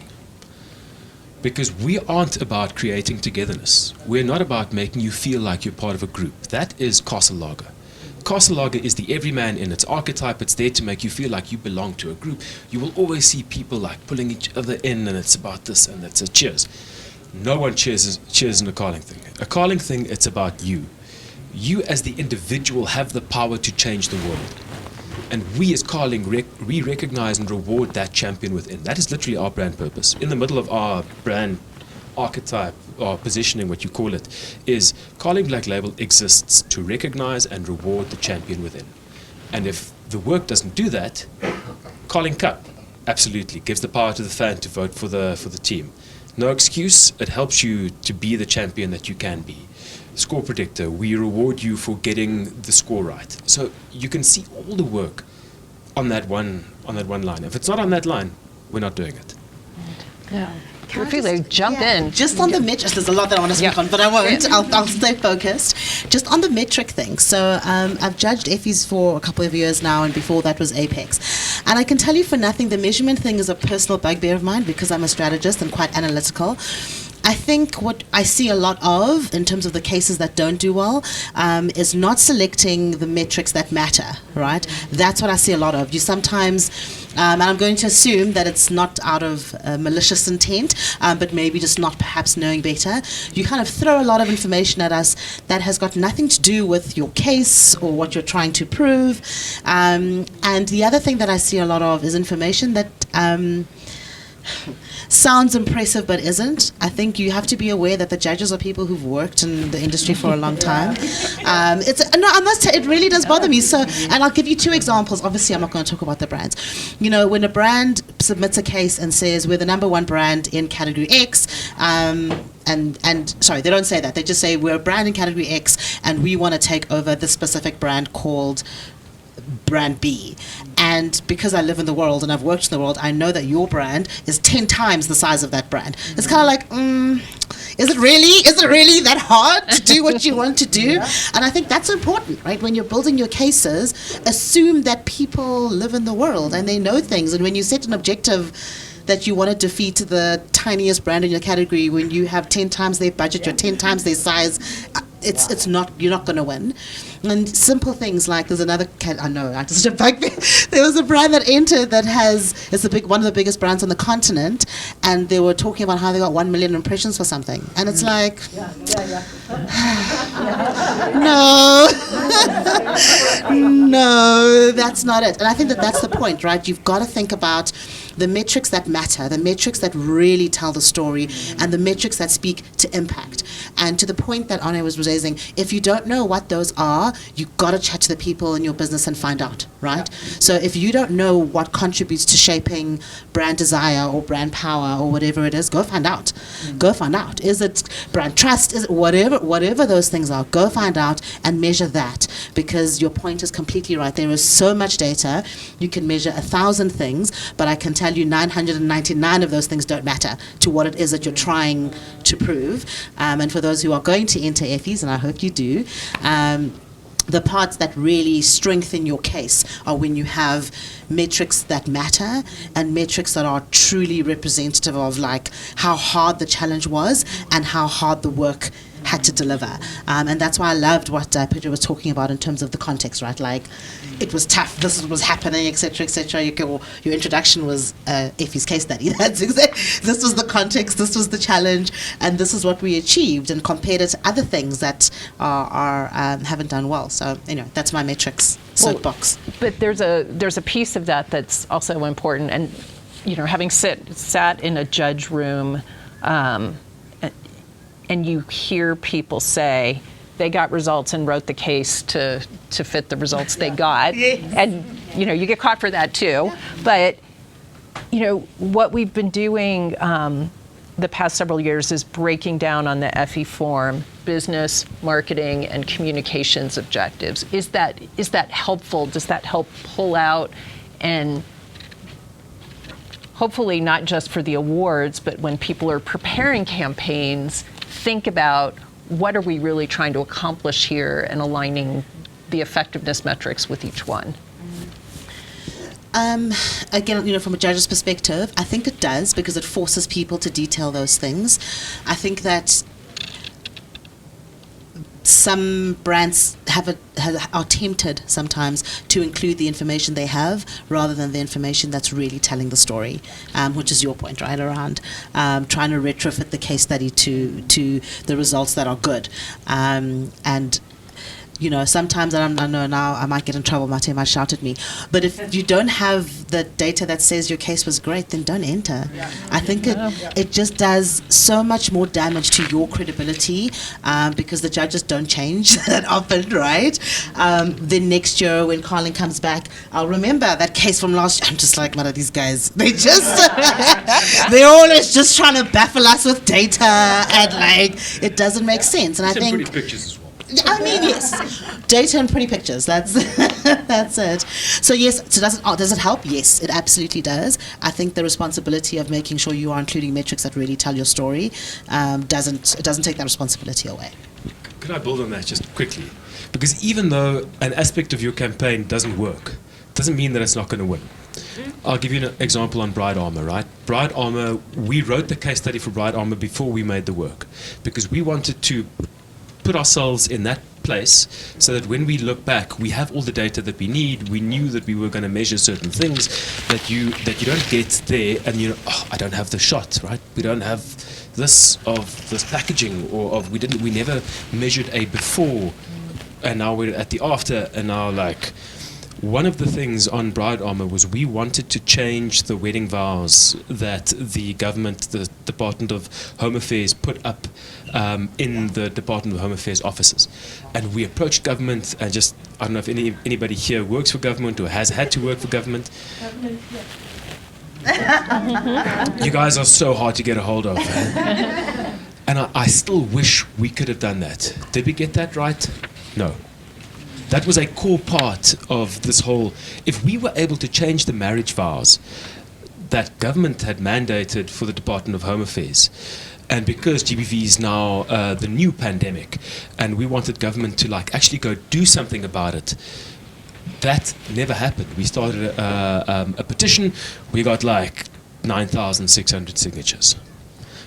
Because we aren't about creating togetherness. We're not about making you feel like you're part of a group. That is Castle Lager. Castle Lager is the everyman in its archetype. It's there to make you feel like you belong to a group. You will always see people pulling each other in, and it's about this, and it's a cheers. No one cheers in a Carling thing. A Carling thing, it's about you. You as the individual have the power to change the world. And we as Carling, we recognize and reward that champion within. That is literally our brand purpose. In the middle of our brand archetype, or positioning, what you call it, is Carling Black Label exists to recognize and reward the champion within. And if the work doesn't do that, Carling Cup absolutely gives the power to the fan to vote for the team. No excuse, it helps you to be the champion that you can be. Score predictor, we reward you for getting the score right. So you can see all the work on that one line. If it's not on that line, we're not doing it. Yeah. Can I Feel like just- jump yeah, in. Just on the metrics, there's a lot that I want to speak Yeah. on, but I won't. Yeah. I'll stay focused. Just on the metric thing. So I've judged Effie's for a couple of years now, and before that was Apex. And I can tell you for nothing, the measurement thing is a personal bugbear of mine because I'm a strategist and quite analytical. I think what I see a lot of in terms of the cases that don't do well is not selecting the metrics that matter, right? That's what I see a lot of. You sometimes, and I'm going to assume that it's not out of malicious intent, but maybe just not perhaps knowing better. You kind of throw a lot of information at us that has got nothing to do with your case or what you're trying to prove. And the other thing that I see a lot of is information that sounds impressive but isn't. I think you have to be aware that the judges are people who've worked in the industry for a long time. It really does bother me. So, and I'll give you two examples. Obviously, I'm not going to talk about the brands. You know, when a brand submits a case and says we're the number one brand in category X, and sorry, they don't say that. They just say we're a brand in category X, and we want to take over this specific brand called brand B. And because I live in the world and I've worked in the world, I know that your brand is 10 times the size of that brand. It's kind of like, is it really that hard to do what you want to do? Yeah. And I think that's important, right? When you're building your cases, assume that people live in the world and they know things. And when you set an objective that you want to defeat the tiniest brand in your category, when you have 10 times their budget, you're 10 times their size, it's not, you're not going to win. And simple things like there's another there was a brand that entered that it's one of the biggest brands on the continent, and they were talking about how they got 1 million impressions for something, and it's like no, that's not it. And I think that's the point, right? You've got to think about the metrics that matter, the metrics that really tell the story, and the metrics that speak to impact. And to the point that Arne was raising, if you don't know what those are, you've got to chat to the people in your business and find out, right? So if you don't know what contributes to shaping brand desire or brand power or whatever it is, go find out. Go find out. Is it brand trust? Is it whatever those things are, go find out and measure that, because your point is completely right. There is so much data. You can measure 1,000 things, but I can tell you 999 of those things don't matter to what it is that you're trying to prove. And for those who are going to enter Effies, and I hope you do, the parts that really strengthen your case are when you have metrics that matter and metrics that are truly representative of like how hard the challenge was and how hard the work had to deliver. And that's why I loved what Pedro was talking about in terms of the context, right? Like, it was tough, this was happening, etc., etc. Your introduction was Effie's case study. That's exactly, this was the context, this was the challenge, and this is what we achieved, and compared it to other things that are haven't done well. So, that's my metrics soapbox. But there's a piece of that that's also important, and having sat in a judge room, and you hear people say they got results and wrote the case to fit the results they got. And, you get caught for that too. But, what we've been doing the past several years is breaking down on the Effie form business, marketing, and communications objectives. Is that helpful? Does that help pull out and hopefully not just for the awards, but when people are preparing campaigns, think about what are we really trying to accomplish here and aligning the effectiveness metrics with each one? Again, from a judge's perspective, I think it does because it forces people to detail those things. I think that some brands are tempted sometimes to include the information they have rather than the information that's really telling the story, which is your point, right, around trying to retrofit the case study to the results that are good. And sometimes, I know now I might get in trouble, Mate might shout at me, but if you don't have the data that says your case was great, then don't enter. I think it just does so much more damage to your credibility, because the judges don't change that often, right? Then next year when Carlin comes back, I'll remember that case from last year. I'm just like, what are these guys? They just, they're always just trying to baffle us with data, and it doesn't make sense. And I think pretty pictures as well. I mean, yes, data and pretty pictures. That's that's it. So yes, so does it help? Yes, it absolutely does. I think the responsibility of making sure you are including metrics that really tell your story doesn't take that responsibility away. Can I build on that just quickly? Because even though an aspect of your campaign doesn't work, doesn't mean that it's not going to win. I'll give you an example on Bride Armor, right? Bride Armor, we wrote the case study for Bride Armor before we made the work, because we wanted to put ourselves in that place so that when we look back, we have all the data that we need. We knew that we were going to measure certain things that you don't get there, and I don't have the shot, right? We don't have this packaging, or we never measured a before, and now we're at the after, and now one of the things on Bride Armor was we wanted to change the wedding vows that the government, the Department of Home Affairs, put up in the Department of Home Affairs offices. And we approached government, and just, I don't know if anybody here works for government or has had to work for government. You guys are so hard to get a hold of. And I still wish we could have done that. Did we get that right? No. That was a core part of this whole. If we were able to change the marriage vows that government had mandated for the Department of Home Affairs, and because GBV is now the new pandemic, and we wanted government to actually go do something about it, that never happened. We started a petition. We got 9,600 signatures.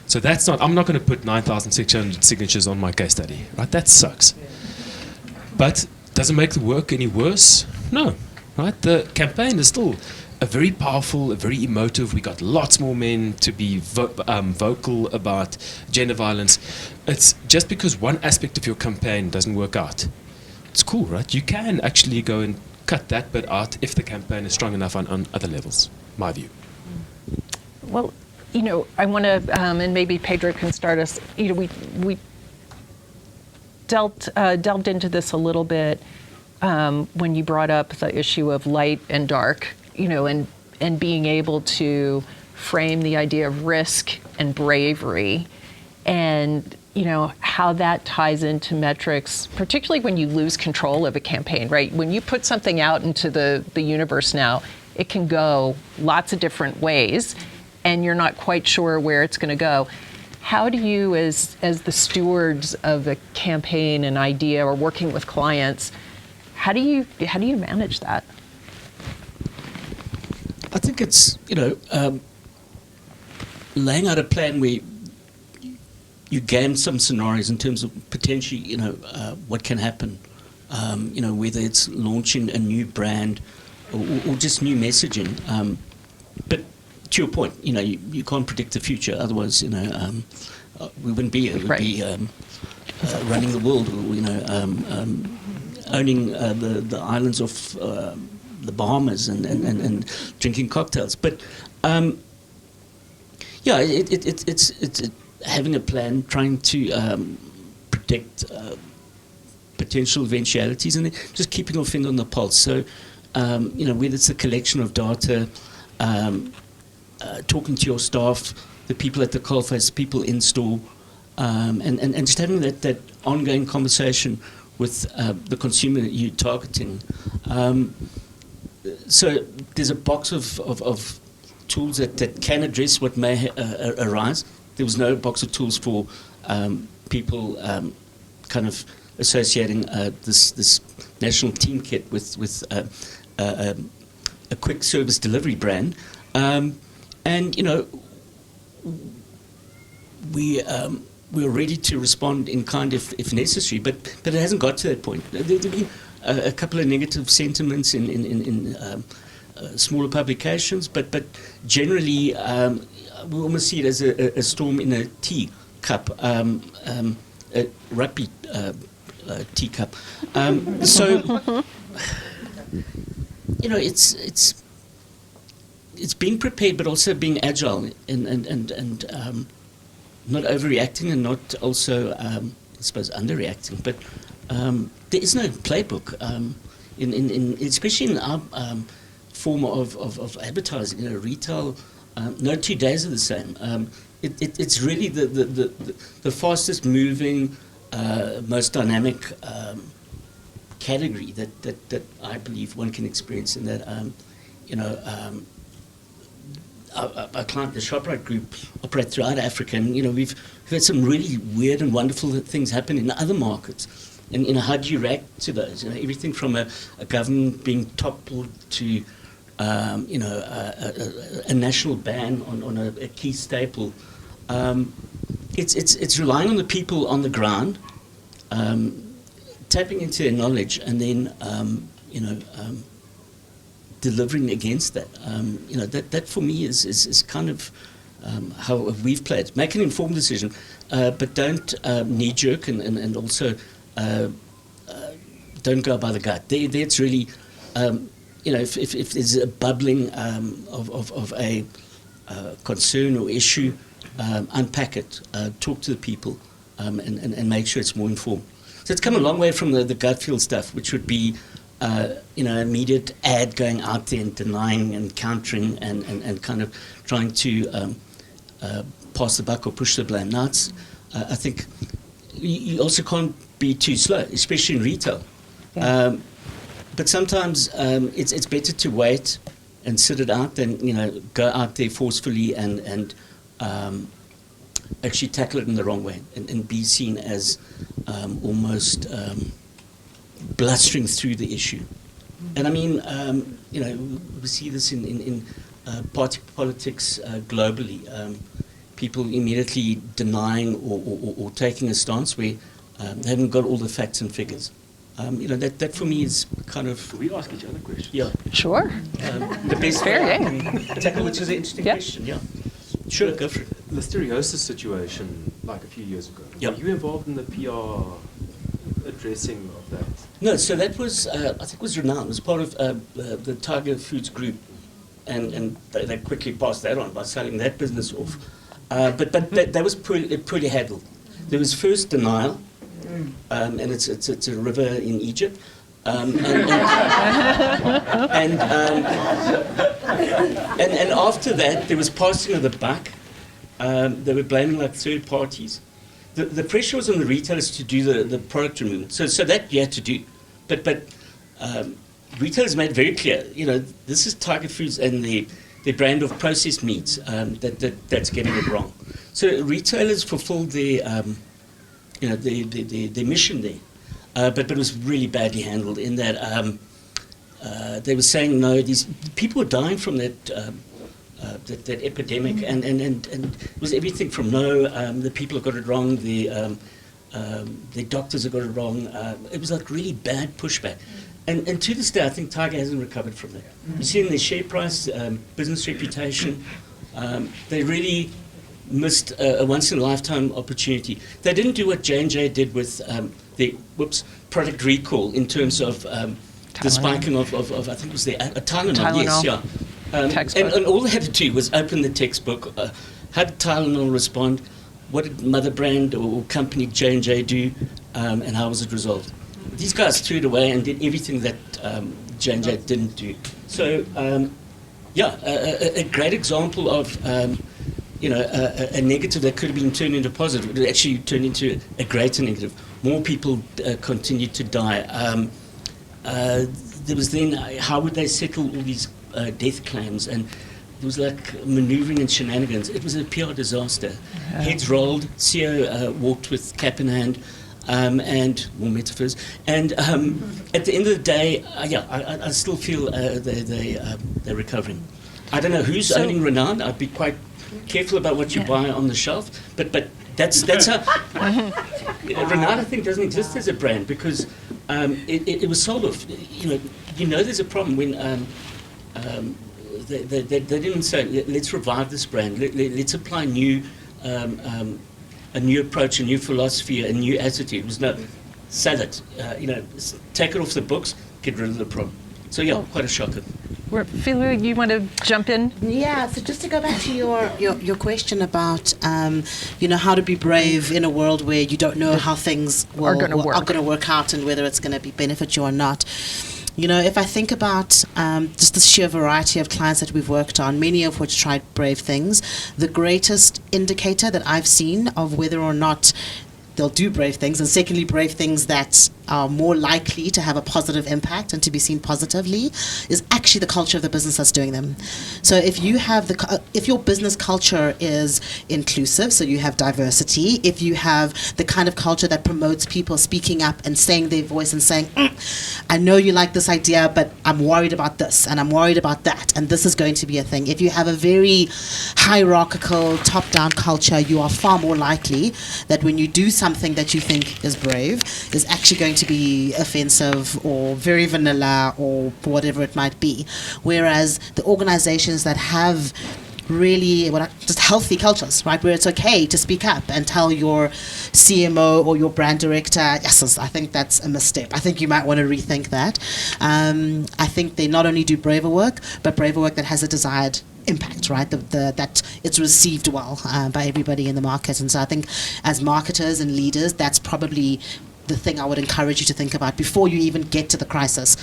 So that's not. I'm not going to put 9,600 signatures on my case study, right? That sucks. But does it make the work any worse? No, right? The campaign is still a very powerful, a very emotive. We got lots more men to be vocal about gender violence. It's just because one aspect of your campaign doesn't work out. It's cool, right? You can actually go and cut that bit out if the campaign is strong enough on other levels, my view. Well, I want to, and maybe Pedro can start us, we delved into this a little bit when you brought up the issue of light and dark, and being able to frame the idea of risk and bravery, and how that ties into metrics, particularly when you lose control of a campaign, right? When you put something out into the universe now, it can go lots of different ways, and you're not quite sure where it's going to go. How do you, as the stewards of a campaign, an idea, or working with clients, how do you manage that? I think it's laying out a plan where you game some scenarios in terms of potentially what can happen. Whether it's launching a new brand or just new messaging. But to your point, you can't predict the future. Otherwise, we wouldn't be here. We'd be running the world. Owning the islands of the Bahamas and drinking cocktails. But it's having a plan, trying to predict potential eventualities, and just keeping your finger on the pulse. So, whether it's a collection of data. Talking to your staff, the people at the coalface, people in store, and just having that ongoing conversation with the consumer you're targeting. So there's a box of tools that can address what may arise. There was no box of tools for people kind of associating this national team kit with a quick service delivery brand. And we we were ready to respond in kind if necessary, but it hasn't got to that point. There have been a couple of negative sentiments in smaller publications, but generally we almost see it as a storm in a teacup, a rugby teacup. So, you know, it's being prepared, but also being agile and not overreacting and not also, I suppose, underreacting. But there is no playbook, especially in our form of advertising. You know, retail. No 2 days are the same. It's really the fastest moving, most dynamic category that I believe one can experience in that. You know. Our client, the ShopRite Group, operate throughout Africa, and you know we've had some really weird and wonderful things happen in other markets. And you know, how do you react to those? You know, everything from a government being toppled to you know a national ban on a key staple. It's relying on the people on the ground, tapping into their knowledge, and then you know. Delivering against that, you know, that for me is kind of how we've played. Make an informed decision, but don't knee jerk and also don't go by the gut. There it's really, you know, if there's a bubbling of a concern or issue, unpack it, talk to the people, and make sure it's more informed. So it's come a long way from the gut feel stuff, which would be. You know, immediate ad going out there and denying and countering and kind of trying to pass the buck or push the blame. Now, it's, I think you also can't be too slow, especially in retail. Yeah. But sometimes it's better to wait and sit it out than, you know, go out there forcefully and actually tackle it in the wrong way and be seen as almost... blustering through the issue. And I mean, you know, we see this in party politics globally. People immediately denying or taking a stance where they haven't got all the facts and figures. You know, that for me is kind of... Can we ask each other questions? Yeah. Sure. The best Fair way game. tackle, which is an interesting question. Yeah. Sure, go for it. The listeriosis situation, like a few years ago, Yep. were you involved in the PR addressing of that? No, so that was, I think it was Renown. It was part of the Tiger Foods Group, and they quickly passed that on by selling that business off. But that was poorly handled. There was first denial, and it's a river in Egypt. And after that, there was passing of the buck. They were blaming like third parties. The pressure was on the retailers to do the product removal. So that you had to do. But retailers made very clear, you know, this is Tiger Foods and their brand of processed meats that's getting it wrong. So retailers fulfilled their, you know, their mission there. But it was really badly handled in that they were saying, no, these people were dying from that epidemic, and it was everything from the people have got it wrong, the doctors have got it wrong. It was like really bad pushback. And to this day, I think Tiger hasn't recovered from that. You see in their share price, business reputation, they really missed a once-in-a-lifetime opportunity. They didn't do what J&J did with the product recall in terms of the spiking of I think it was the Tylenol. Yes, yeah. And all they had to do was open the textbook. How did Tylenol respond? What did mother brand or company J&J do? And how was it resolved? These guys threw it away and did everything that J&J didn't do. So, a great example of a negative that could have been turned into positive. It actually turned into a greater negative. More people continued to die. There was then, how would they settle all these death claims? And it was like maneuvering and shenanigans. It was a PR disaster. Yeah. Heads rolled, CEO walked with cap in hand, and more metaphors. And at the end of the day, I still feel they're recovering. I don't know who's owning Renown. I'd be quite careful about what you buy on the shelf, but That's how. Renata, I think, doesn't exist as a brand because it was sold off. There's a problem when they didn't say let's revive this brand. Let's apply a new approach, a new philosophy, a new attitude. It was no, sell it. Take it off the books, get rid of the problem. So yeah, quite a shocker. Philu, you want to jump in? Yeah, so just to go back to your question about how to be brave in a world where you don't know how things are going to work out and whether it's going to benefit you or not. If I think about just the sheer variety of clients that we've worked on, many of which tried brave things, the greatest indicator that I've seen of whether or not they'll do brave things, and secondly, brave things that are more likely to have a positive impact and to be seen positively, is actually the culture of the business that's doing them. So if you have if your business culture is inclusive, so you have diversity, if you have the kind of culture that promotes people speaking up and saying their voice and saying, I know you like this idea, but I'm worried about this and I'm worried about that, and this is going to be a thing. If you have a very hierarchical, top-down culture, you are far more likely that when you do something that you think is brave is actually going to be offensive or very vanilla or whatever it might be. Whereas the organizations that have really just healthy cultures, right, where it's okay to speak up and tell your CMO or your brand director, yes, I think that's a misstep. I think you might want to rethink that. I think they not only do braver work, but braver work that has a desired impact, right? That it's received well by everybody in the market. And so I think as marketers and leaders, that's probably the thing I would encourage you to think about before you even get to the crisis.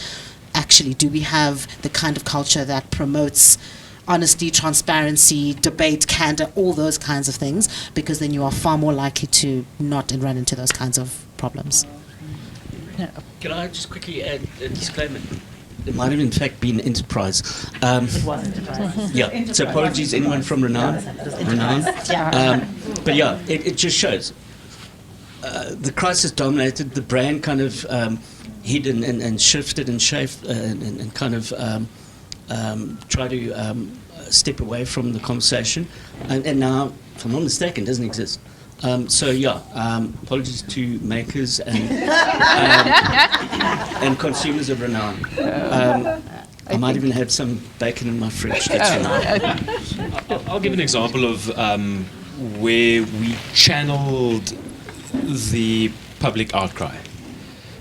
Actually, do we have the kind of culture that promotes honesty, transparency, debate, candor, all those kinds of things? Because then you are far more likely to not run into those kinds of problems. Can I just quickly add a disclaimer? It might have in fact been Enterprise. It was Enterprise. Yeah, so apologies anyone from Renan. But yeah, it just shows. The crisis dominated, the brand kind of hid and shifted and shaped and kind of try to step away from the conversation. And now, if I'm not mistaken, doesn't exist. Apologies to makers and consumers of Renan. I might even have some bacon in my fridge. I'll give an example of where we channeled the public outcry.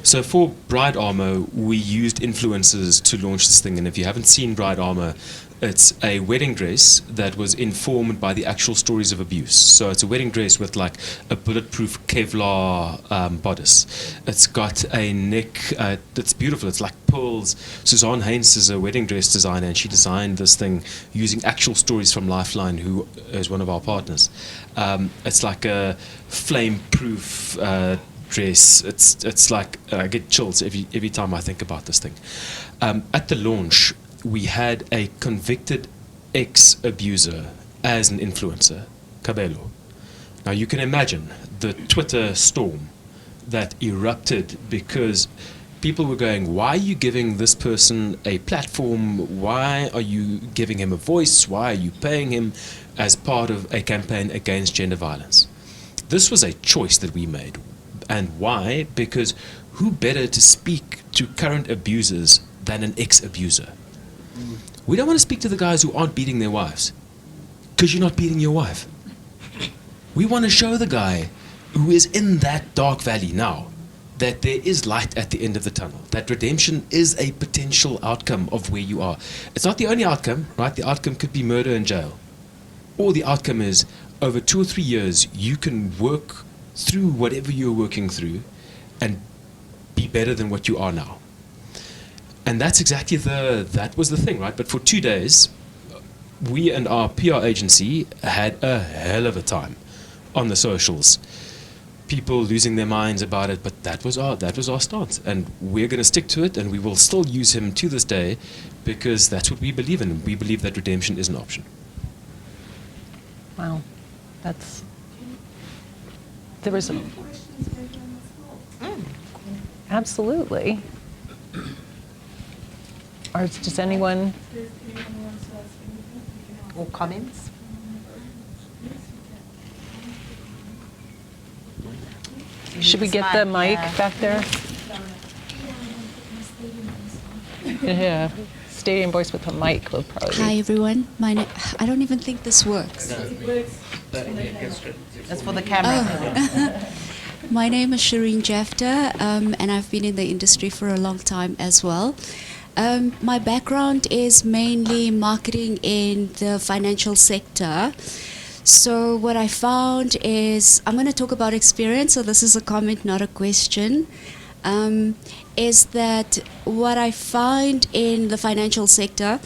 So for Bride Armor, we used influencers to launch this thing. And if you haven't seen Bride Armor, it's a wedding dress that was informed by the actual stories of abuse. So it's a wedding dress with like a bulletproof Kevlar bodice. It's got a neck that's beautiful. It's like pearls. Suzanne Haynes is a wedding dress designer, and she designed this thing using actual stories from Lifeline, who is one of our partners. It's like a flame-proof dress. It's like I get chills every time I think about this thing. At the launch, we had a convicted ex-abuser as an influencer, Cabello. Now you can imagine the Twitter storm that erupted because people were going, why are you giving this person a platform? Why are you giving him a voice? Why are you paying him as part of a campaign against gender violence? This was a choice that we made. And why? Because who better to speak to current abusers than an ex-abuser? We don't want to speak to the guys who aren't beating their wives, because you're not beating your wife. We want to show the guy who is in that dark valley now that there is light at the end of the tunnel, that redemption is a potential outcome of where you are. It's not the only outcome, right? The outcome could be murder and jail. Or the outcome is over 2 or 3 years, you can work through whatever you're working through and be better than what you are now. And that's exactly that was the thing, right? But for 2 days, we and our PR agency had a hell of a time on the socials. People losing their minds about it, but that was our stance. And we're going to stick to it, and we will still use him to this day because that's what we believe in. We believe that redemption is an option. Wow. There was a... Absolutely. Or does anyone... Or comments? Should we get the mic back there? Yeah, stadium voice with a mic will probably. Hi everyone. I don't even think this works. That's for the camera. My name is Shireen Jafta, and I've been in the industry for a long time as well. My background is mainly marketing in the financial sector. So what I found is, I'm going to talk about experience, so this is a comment, not a question, is that what I find in the financial sector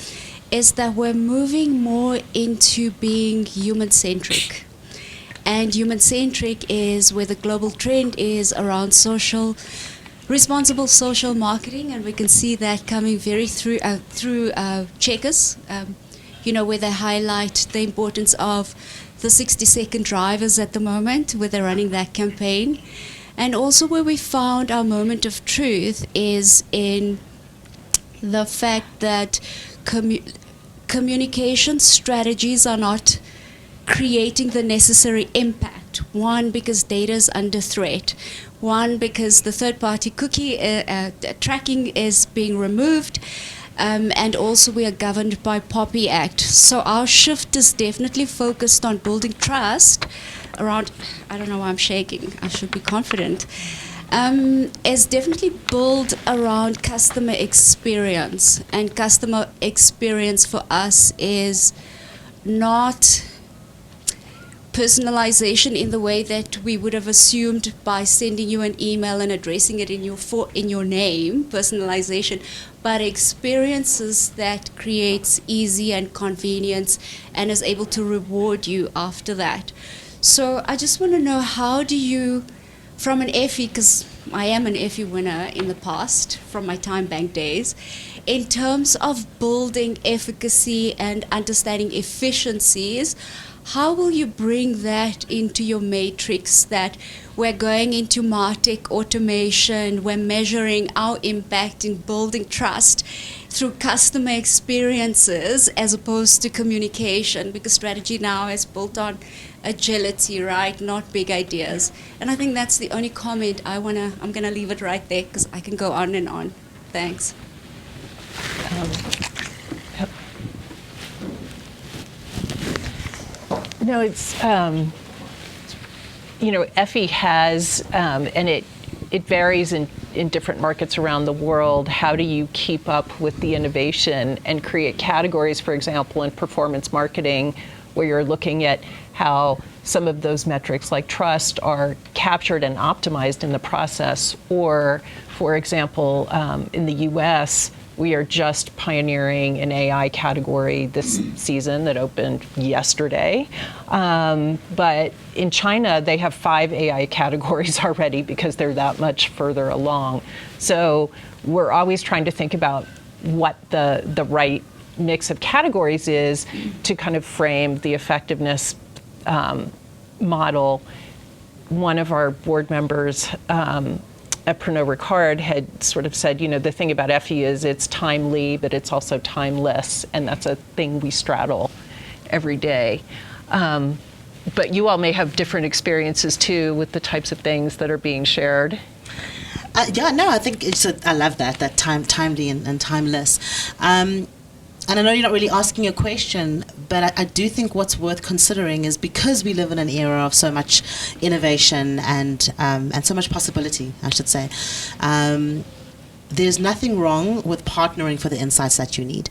is that we're moving more into being human-centric. And human-centric is where the global trend is around responsible social marketing, and we can see that coming very through Checkers, where they highlight the importance of the 60-second drivers at the moment, where they're running that campaign. And also where we found our moment of truth is in the fact that communication strategies are not creating the necessary impact. One, because data is under threat. One, because the third-party cookie tracking is being removed. And also we are governed by POPI Act. So our shift is definitely focused on building trust around, I don't know why I'm shaking, I should be confident, is definitely built around customer experience. And customer experience for us is not personalization in the way that we would have assumed by sending you an email and addressing it in your name, personalization, but experiences that creates easy and convenience and is able to reward you after that. So I just want to know, how do you, from an Effie, because I am an Effie winner in the past from my time bank days, in terms of building efficacy and understanding efficiencies, how will you bring that into your matrix, that we're going into MarTech automation, we're measuring our impact in building trust through customer experiences as opposed to communication, because strategy now is built on agility, right, not big ideas. And I think that's the only comment I'm going to leave it right there, because I can go on and on. Thanks. No, it's, Effie has, and it varies in different markets around the world. How do you keep up with the innovation and create categories, for example, in performance marketing, where you're looking at how some of those metrics like trust are captured and optimized in the process? Or, for example, in the US, we are just pioneering an AI category this season that opened yesterday. But in China, they have 5 AI categories already because they're that much further along. So we're always trying to think about what the right mix of categories is to kind of frame the effectiveness model. One of our board members, at Pernod Ricard, had sort of said, the thing about Effie is it's timely, but it's also timeless, and that's a thing we straddle every day. But you all may have different experiences too with the types of things that are being shared. I think I love that timely and timeless. And I know you're not really asking a question, but I do think what's worth considering is, because we live in an era of so much innovation and so much possibility, I should say, there's nothing wrong with partnering for the insights that you need.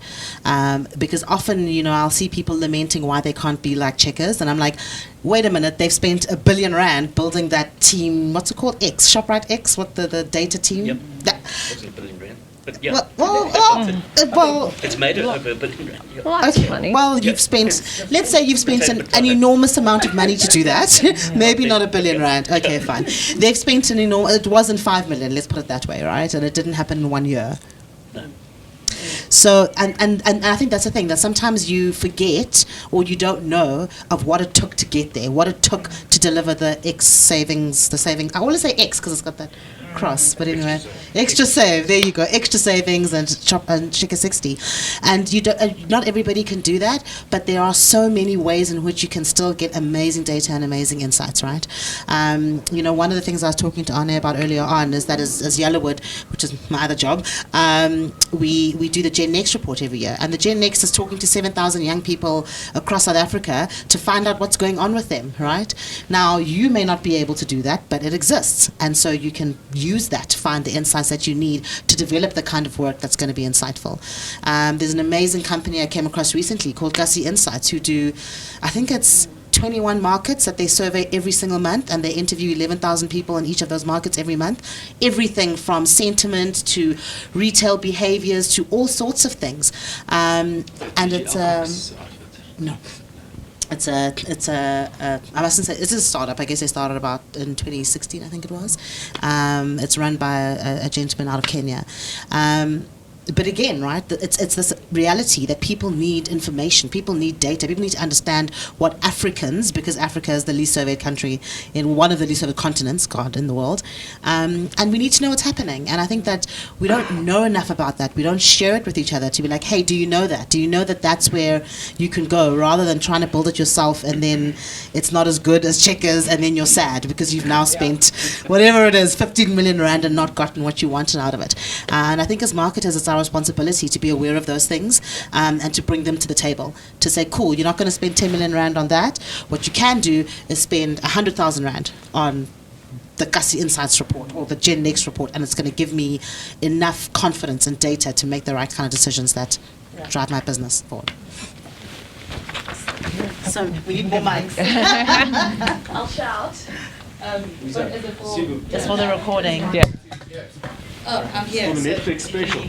Because often, I'll see people lamenting why they can't be like Checkers, and I'm like, wait a minute, they've spent R1 billion building that team, what's it called, ShopRite X, the data team? Yep. That, Wasn't R1 billion. But yeah, it's made it over $1 billion. Yeah. Well, that's funny. Well, you've spent, let's say you've spent an enormous amount of money to do that. Maybe not R1 billion. Okay, fine. They've spent it wasn't 5 million, let's put it that way, right? And it didn't happen in 1 year. No. So, and I think that's the thing, that sometimes you forget or you don't know of what it took to get there, what it took to deliver the X savings, I want to say X because it's got that cross, but anyway, extra save. There you go, extra savings and Chica 60, and you don't. Not everybody can do that, but there are so many ways in which you can still get amazing data and amazing insights, right? One of the things I was talking to Arne about earlier on is that as Yellowwood, which is my other job, we do the Gen Next report every year, and the Gen Next is talking to 7,000 young people across South Africa to find out what's going on with them, right? Now, you may not be able to do that, but it exists, and so you can use that to find the insights that you need to develop the kind of work that's going to be insightful. There's an amazing company I came across recently called Gussie Insights, who do, I think it's 21 markets that they survey every single month, and they interview 11,000 people in each of those markets every month. Everything from sentiment to retail behaviors to all sorts of things. And it's no. It's I mustn't say, it's a startup. I guess they started about in 2016, I think it was. It's run by a gentleman out of Kenya. But again, right, it's this reality that people need information, people need data, people need to understand what Africans, because Africa is the least surveyed country in one of the least surveyed continents, in the world, and we need to know what's happening. And I think that we don't know enough about that. We don't share it with each other to be like, hey, do you know that? Do you know that that's where you can go, rather than trying to build it yourself and then it's not as good as Checkers and then you're sad because you've now spent whatever it is, 15 million rand and not gotten what you wanted out of it. And I think as marketers, it's our responsibility to be aware of those things and to bring them to the table, to say, cool, you're not going to spend 10 million rand on that. What you can do is spend 100,000 rand on the Gussie Insights report or the Gen Next report, and it's going to give me enough confidence and data to make the right kind of decisions that drive my business forward. So we need more mics. I'll shout. Just for the recording. Yeah. Oh, I'm here. For the Netflix special.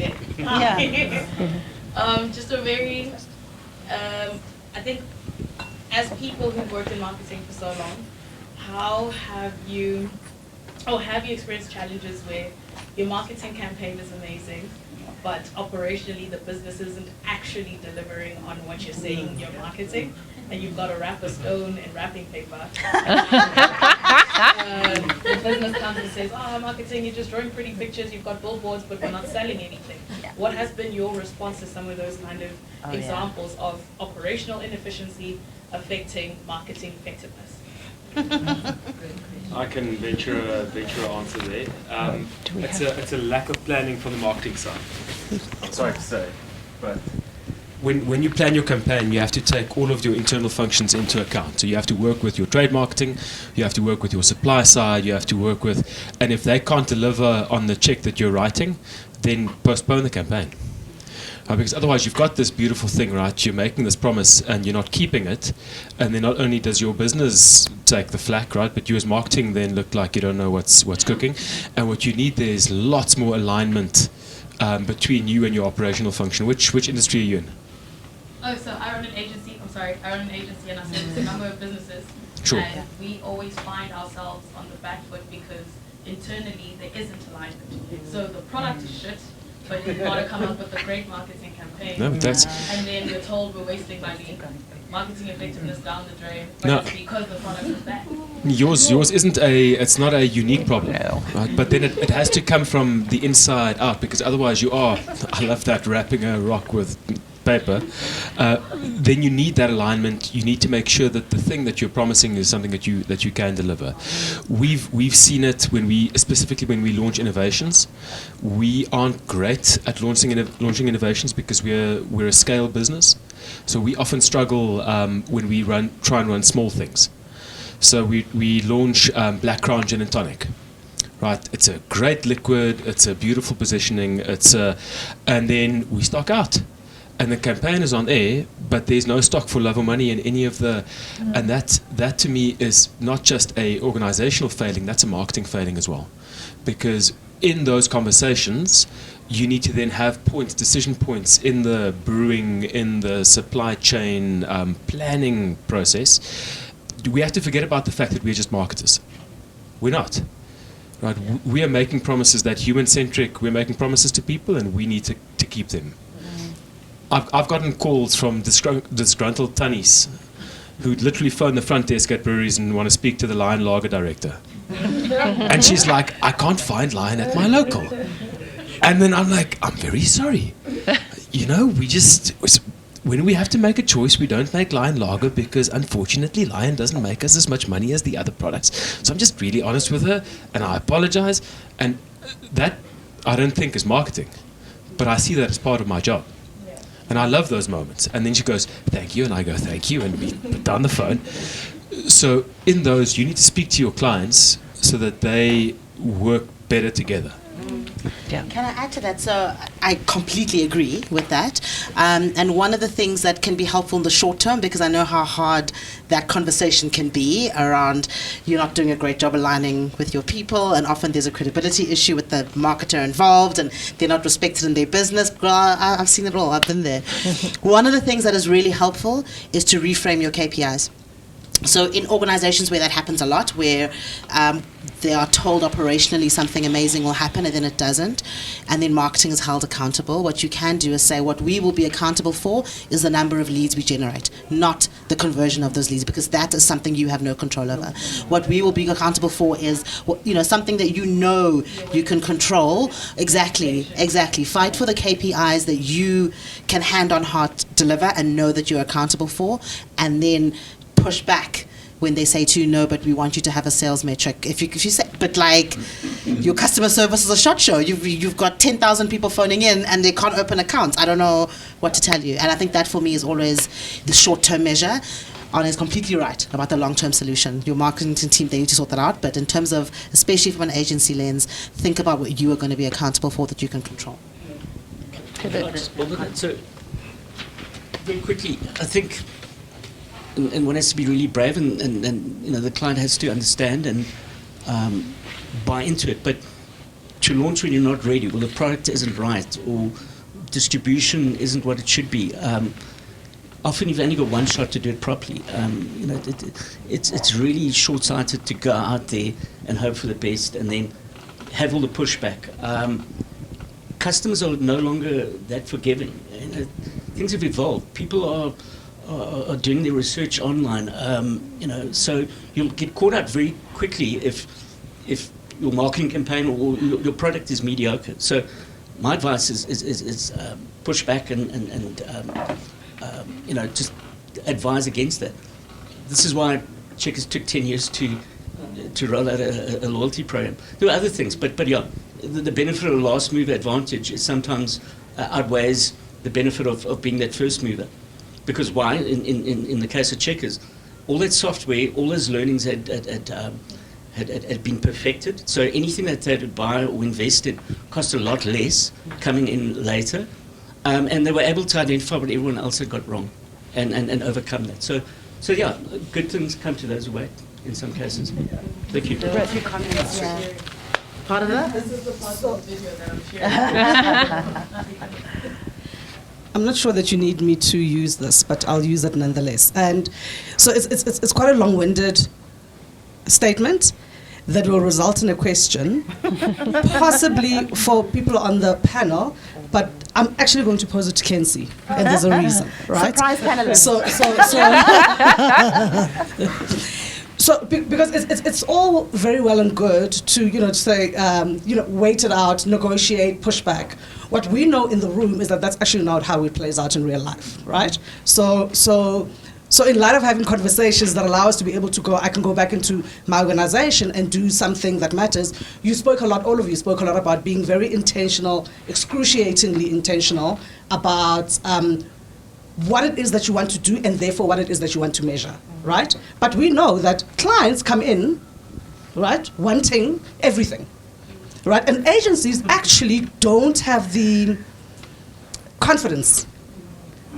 Just a very, I think, as people who've worked in marketing for so long, have you experienced challenges where your marketing campaign is amazing, but operationally the business isn't actually delivering on what you're saying you're marketing, and you've got to wrap a stone in wrapping paper. The business comes and says, marketing, you're just drawing pretty pictures, you've got billboards, but we're not selling anything. What has been your response to some of those kind of examples of operational inefficiency affecting marketing effectiveness? I can venture an answer there. It's a lack of planning from the marketing side. I'm sorry to say, but when you plan your campaign, you have to take all of your internal functions into account. So you have to work with your trade marketing, you have to work with your supply side, you have to work with, and if they can't deliver on the check that you're writing, then postpone the campaign. Because otherwise you've got this beautiful thing, right? You're making this promise and you're not keeping it, and then not only does your business take the flack, right, but you as marketing then look like you don't know what's cooking. And what you need there is lots more alignment between you and your operational function. Which industry are you in? Oh, so I run an agency. I run an agency and I service a number of businesses. Sure. And we always find ourselves on the back foot because internally there isn't alignment. So the product is shit, but you've got to come up with a great marketing campaign. No, that's And then we're told we're wasting money, marketing effectiveness down the drain, but No. it's because the product is bad. yours isn't it's not a unique problem, right? But then it has to come from the inside out, because otherwise I love that, wrapping a rock with paper. Then you need that alignment. You need to make sure that the thing that you're promising is something that you can deliver. We've seen it specifically when we launch innovations. We aren't great at launching innovations because we're a scale business. So we often struggle when we try and run small things. So we launch Black Crown Gin and Tonic. Right, it's a great liquid. It's a beautiful positioning. And then we stock out. And the campaign is on air, but there's no stock for love or money in any of the, and that to me is not just a organizational failing, that's a marketing failing as well. Because in those conversations, you need to then have decision points in the brewing, in the supply chain planning process. We have to forget about the fact that we're just marketers. We're not. Right? We are making promises that human-centric, we're making promises to people, and we need to keep them. I've gotten calls from disgruntled tunnies who literally phone the front desk at breweries and want to speak to the Lion Lager director. And she's like, I can't find Lion at my local. And then I'm like, I'm very sorry. You know, when we have to make a choice, we don't make Lion Lager because unfortunately Lion doesn't make us as much money as the other products. So I'm just really honest with her and I apologize. And that I don't think is marketing, but I see that as part of my job. And I love those moments. And then she goes, thank you. And I go, thank you. And we put down the phone. So in those, you need to speak to your clients so that they work better together. Yeah. Can I add to that? So I completely agree with that. And one of the things that can be helpful in the short term, because I know how hard that conversation can be around you're not doing a great job aligning with your people, and often there's a credibility issue with the marketer involved, and they're not respected in their business. Girl, I've seen it all. I've been there. One of the things that is really helpful is to reframe your KPIs. So in organizations where that happens a lot, where they are told operationally something amazing will happen and then it doesn't, and then marketing is held accountable, what you can do is say what we will be accountable for is the number of leads we generate, not the conversion of those leads, because that is something you have no control over. What we will be accountable for is something that you can control. Exactly. Fight for the KPIs that you can hand on heart deliver and know that you're accountable for, and then push back when they say to you, no, but we want you to have a sales metric. If you say, but like your customer service is a shot show. You've got 10,000 people phoning in and they can't open accounts. I don't know what to tell you. And I think that for me is always the short-term measure. Anna is completely right about the long-term solution. Your marketing team, they need to sort that out. But in terms of, especially from an agency lens, think about what you are going to be accountable for that you can control. So, very quickly, I think, and one has to be really brave, and the client has to understand and buy into it. But to launch when you're not ready, well, the product isn't right, or distribution isn't what it should be. Often you've only got one shot to do it properly. It's really short-sighted to go out there and hope for the best, and then have all the pushback. Customers are no longer that forgiving. Things have evolved. People are doing their research online, so you'll get caught out very quickly if your marketing campaign or your product is mediocre. So my advice is push back and just advise against that. This is why Checkers took 10 years to roll out a loyalty program. There are other things, but yeah, the benefit of a last mover advantage is sometimes outweighs the benefit of being that first mover. Because why? In the case of Checkers, all that software, all those learnings had been perfected. So anything that they would buy or invest in cost a lot less coming in later. And they were able to identify what everyone else had got wrong and overcome that. So yeah, good things come to those who wait in some cases. Thank you. Yeah. Part of that? This is the part of the video that I'm sharing. I'm not sure that you need me to use this, but I'll use it nonetheless. And so it's quite a long-winded statement that will result in a question, possibly for people on the panel, but I'm actually going to pose it to Kenzie, and there's a reason, right? Surprise panelist. So because it's all very well and good to say wait it out, negotiate, push back. What we know in the room is that that's actually not how it plays out in real life, right? So in light of having conversations that allow us to be able to I can go back into my organization and do something that matters. All of you spoke a lot about being very intentional, excruciatingly intentional about what it is that you want to do and therefore what it is that you want to measure, right? But we know that clients come in, right, wanting everything, right? And agencies actually don't have the confidence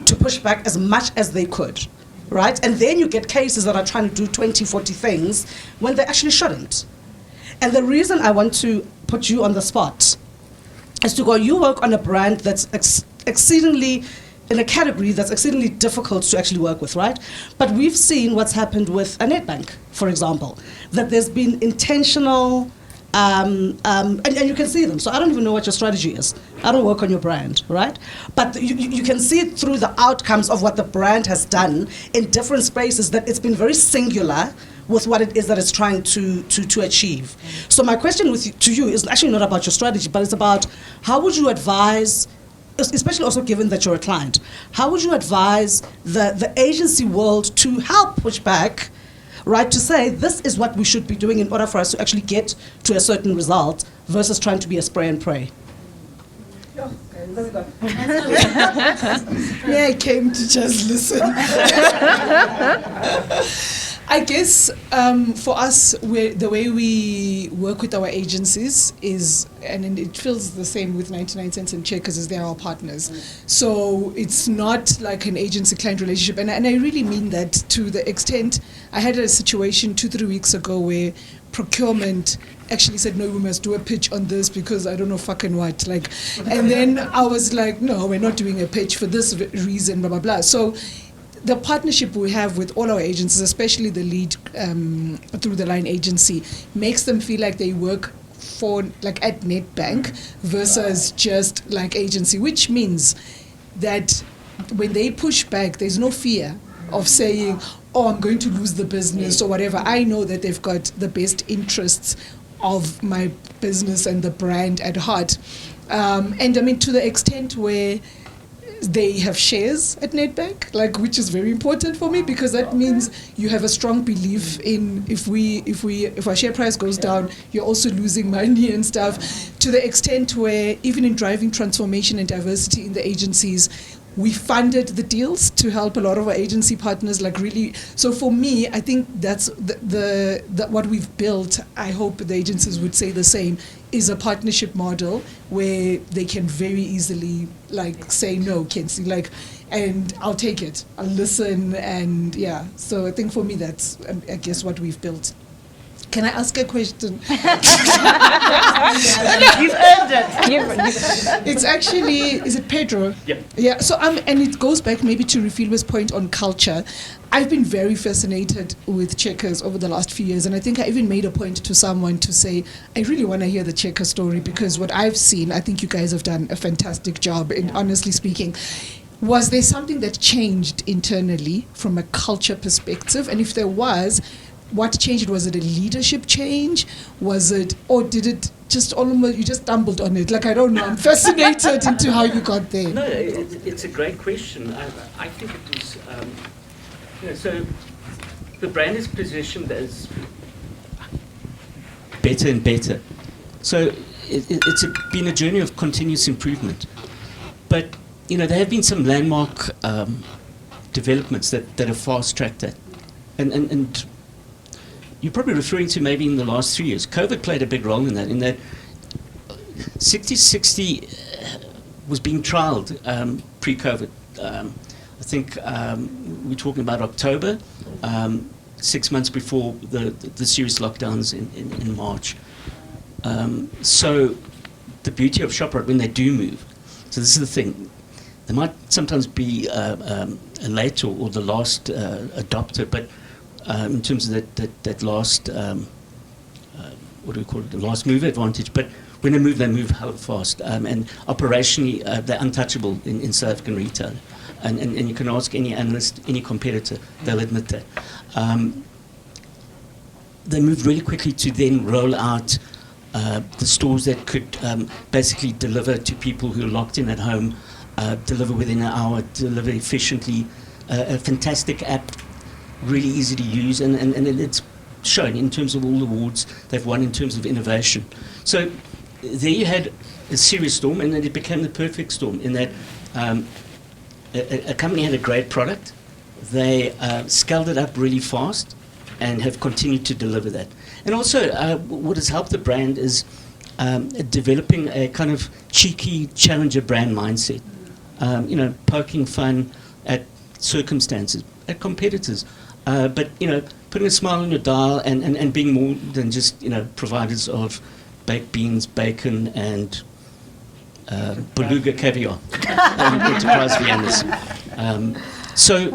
to push back as much as they could, right? And then you get cases that are trying to do 20, 40 things when they actually shouldn't. And the reason I want to put you on the spot is to go, you work on a brand that's exceedingly in a category that's exceedingly difficult to actually work with, right? But we've seen what's happened with a Nedbank, for example, that there's been intentional, and you can see them. So I don't even know what your strategy is. I don't work on your brand, right? But you can see it through the outcomes of what the brand has done in different spaces, that it's been very singular with what it is that it's trying to achieve. So my question to you is actually not about your strategy, but it's about how would you advise, especially also given that you're a client, how would you advise the agency world to help push back, right, to say this is what we should be doing in order for us to actually get to a certain result versus trying to be a spray and pray? Yeah, I came to just listen. I guess for us, the way we work with our agencies is, and it feels the same with 99 Cents and Checkers, as they're our partners. So it's not like an agency-client relationship. And I really mean that to the extent, I had a situation 2-3 weeks ago where procurement actually said, no, we must do a pitch on this because I don't know fucking what. Like, and then I was like, no, we're not doing a pitch for this reason, blah, blah, blah. So the partnership we have with all our agencies, especially the lead through the line agency, makes them feel like they work for, like, at Nedbank versus just like agency, which means that when they push back, there's no fear of saying, oh, I'm going to lose the business or whatever. I know that they've got the best interests of my business and the brand at heart. And I mean, to the extent where they have shares at Nedbank, like, which is very important for me, because that means you have a strong belief in if our share price goes down, you're also losing money and stuff. To the extent where even in driving transformation and diversity in the agencies, we funded the deals to help a lot of our agency partners, like, really. So for me, I think that's the what we've built. I hope the agencies would say the same, is a partnership model where they can very easily, like, say no, Kenzie, like, and I'll take it, I'll listen, and yeah. So I think for me, that's, I guess, what we've built. Can I ask a question? You've earned it. It's actually, is it Pedro? Yeah. Yeah. So and it goes back maybe to Refilwe's point on culture. I've been very fascinated with Checkers over the last few years, and I think I even made a point to someone to say, I really want to hear the Checkers story, because what I've seen, I think you guys have done a fantastic job. And honestly speaking, was there something that changed internally from a culture perspective? And if there was, what changed? Was it a leadership change? Was it, or did it just almost, you just stumbled on it? Like, I don't know. I'm fascinated into how you got there. No, it's a great question. I think it was, so the brand is positioned as better and better. So it's been a journey of continuous improvement. But, there have been some landmark developments that have fast-tracked that. And you're probably referring to maybe in the last 3 years. COVID played a big role in that 60/60 was being trialed pre-COVID. I think we're talking about October, 6 months before the serious lockdowns in March. So the beauty of Shoprite, when they do move, so this is the thing, they might sometimes be a late or the last adopter, but in terms of that last, what do we call it, the last mover advantage. But when they move hell fast. And operationally, they're untouchable in South African retail. And you can ask any analyst, any competitor, they'll admit that. They moved really quickly to then roll out the stores that could basically deliver to people who are locked in at home, deliver within an hour, deliver efficiently, a fantastic app, really easy to use, and it's shown in terms of all the awards they've won in terms of innovation. So there you had a serious storm, and then it became the perfect storm in that a company had a great product, they scaled it up really fast, and have continued to deliver that. And also, what has helped the brand is developing a kind of cheeky challenger brand mindset. Poking fun at circumstances, at competitors, but putting a smile on your dial and being more than just providers of baked beans, bacon, and beluga caviar, enterprise Viennas. So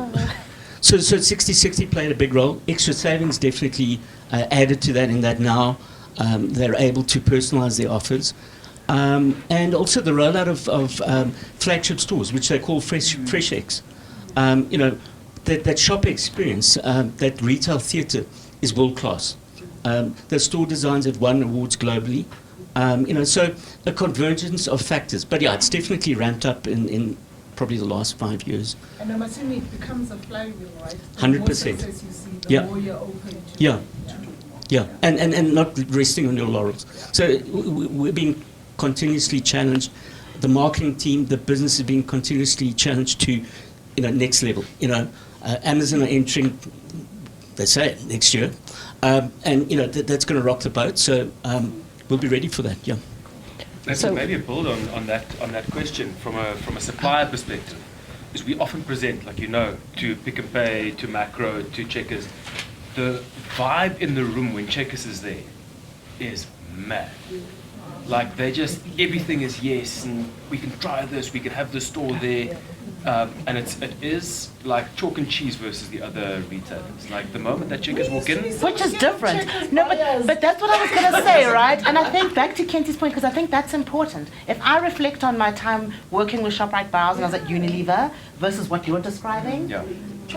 60/60 played a big role. Extra savings definitely added to that, in that now they're able to personalize their offers. And also the rollout of flagship stores, which they call Fresh X. That shopper experience, that retail theatre is world class. The store designs have won awards globally. So a convergence of factors. But yeah, it's definitely ramped up in probably the last 5 years. And I'm assuming it becomes a flywheel, right? 100%. The more success you see, the more you're open to. Yeah, and not resting on your laurels. So we're being continuously challenged. The marketing team, the business is being continuously challenged to, next level. Amazon are entering, they say, next year, and that's going to rock the boat. So we'll be ready for that. Yeah. So maybe a build on that question from a supplier perspective is we often present, to Pick and Pay, to Macro, to Checkers. The vibe in the room when Checkers is there is mad. Like everything is yes, and we can try this, we can have the store there, and it is like chalk and cheese versus the other retailers. Like the moment that Checkers walk in, Which is different. No, but that's what I was going to say, right? And I think back to Kenti's point, because I think that's important. If I reflect on my time working with ShopRite Bowers and I was at Unilever versus what you're describing,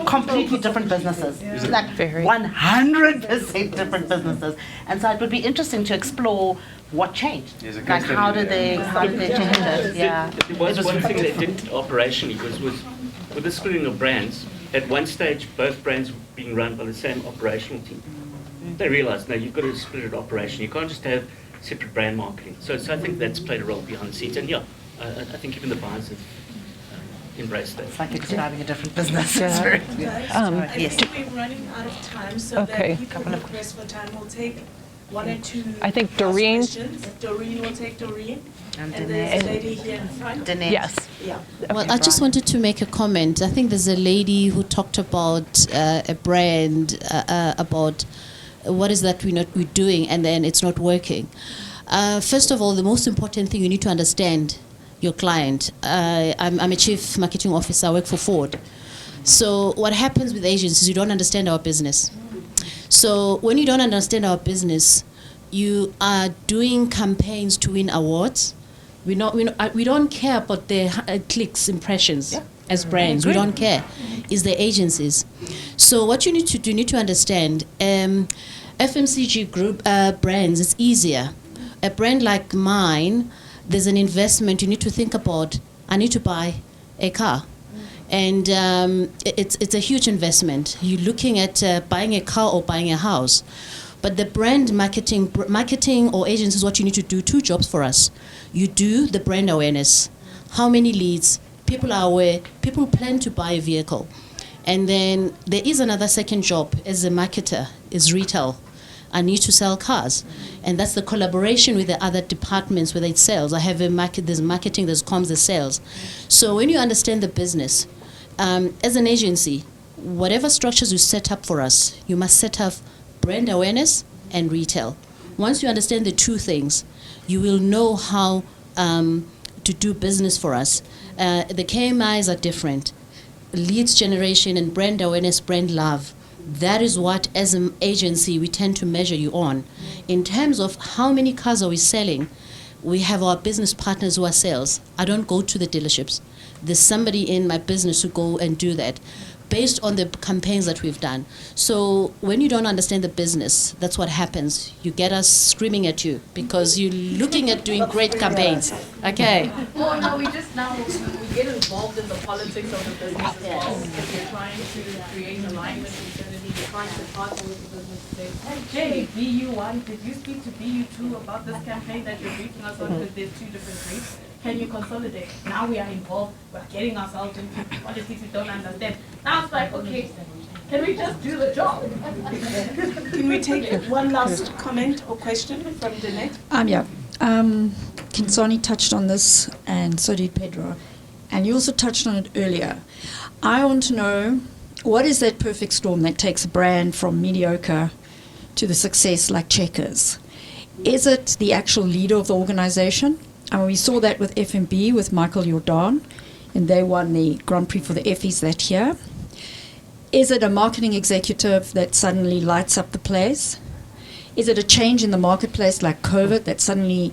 completely different businesses. Like 100% different businesses. And so it would be interesting to explore what changed. Like how did they change it? Yeah. There was one thing they did operationally was with the splitting of brands. At one stage, both brands were being run by the same operational team. They realized, no, you've got to split it operationally. You can't just have separate brand marketing. So I think that's played a role behind the scenes. And I think even the buyers have embraced that. It's like describing a different business. Yes. Yes. We're running out of time, so that people who press for time will take one or two. I think Doreen. Questions. Doreen will take Doreen. And there's a lady here in front. Yes. Yeah. Well, I just wanted to make a comment. I think there's a lady who talked about a brand, about what is that we're doing, and then it's not working. First of all, the most important thing you need to understand your client. I'm a chief marketing officer. I work for Ford. So what happens with agents is you don't understand our business. So when you don't understand our business, you are doing campaigns to win awards. We don't care about the clicks, impressions as brands. We don't care. It's the agencies. So what you need to do, you need to understand, FMCG group brands, it's easier. A brand like mine, there's an investment you need to think about. I need to buy a car. And it's a huge investment. You're looking at buying a car or buying a house. But the brand marketing or agents is what you need to do. 2 jobs for us. You do the brand awareness. How many leads? People are aware. People plan to buy a vehicle. And then there is another second job as a marketer, is retail. I need to sell cars. And that's the collaboration with the other departments, whether it's sales. I have there's marketing, there's comms, there's sales. So when you understand the business, as an agency, whatever structures you set up for us, you must set up brand awareness and retail. Once you understand the 2 things, you will know how to do business for us. The KMIs are different. Leads generation and brand awareness, brand love. That is what, as an agency, we tend to measure you on. In terms of how many cars are we selling, we have our business partners who are sales. I don't go to the dealerships. There's somebody in my business who go and do that based on the campaigns that we've done. So when you don't understand the business, that's what happens. You get us screaming at you because you're looking at doing great campaigns. Okay. Well, no, we get involved in the politics of the business as well. If you're trying to create alignment internally, you're trying to partner with the business to say, hey, BU1, did you speak to BU2 about this campaign that you're briefing us on? Because there's 2 different briefs. Can you consolidate? Now we are involved. We're getting ourselves into policies we don't understand. Now it's like, okay, can we just do the job? Can we take one last comment or question from Danette? Kinsani touched on this, and so did Pedro. And you also touched on it earlier. I want to know, what is that perfect storm that takes a brand from mediocre to the success like Checkers? Is it the actual leader of the organization? And we saw that with FNB, with Michael Jordan, and they won the Grand Prix for the Effies that year. Is it a marketing executive that suddenly lights up the place? Is it a change in the marketplace like COVID that suddenly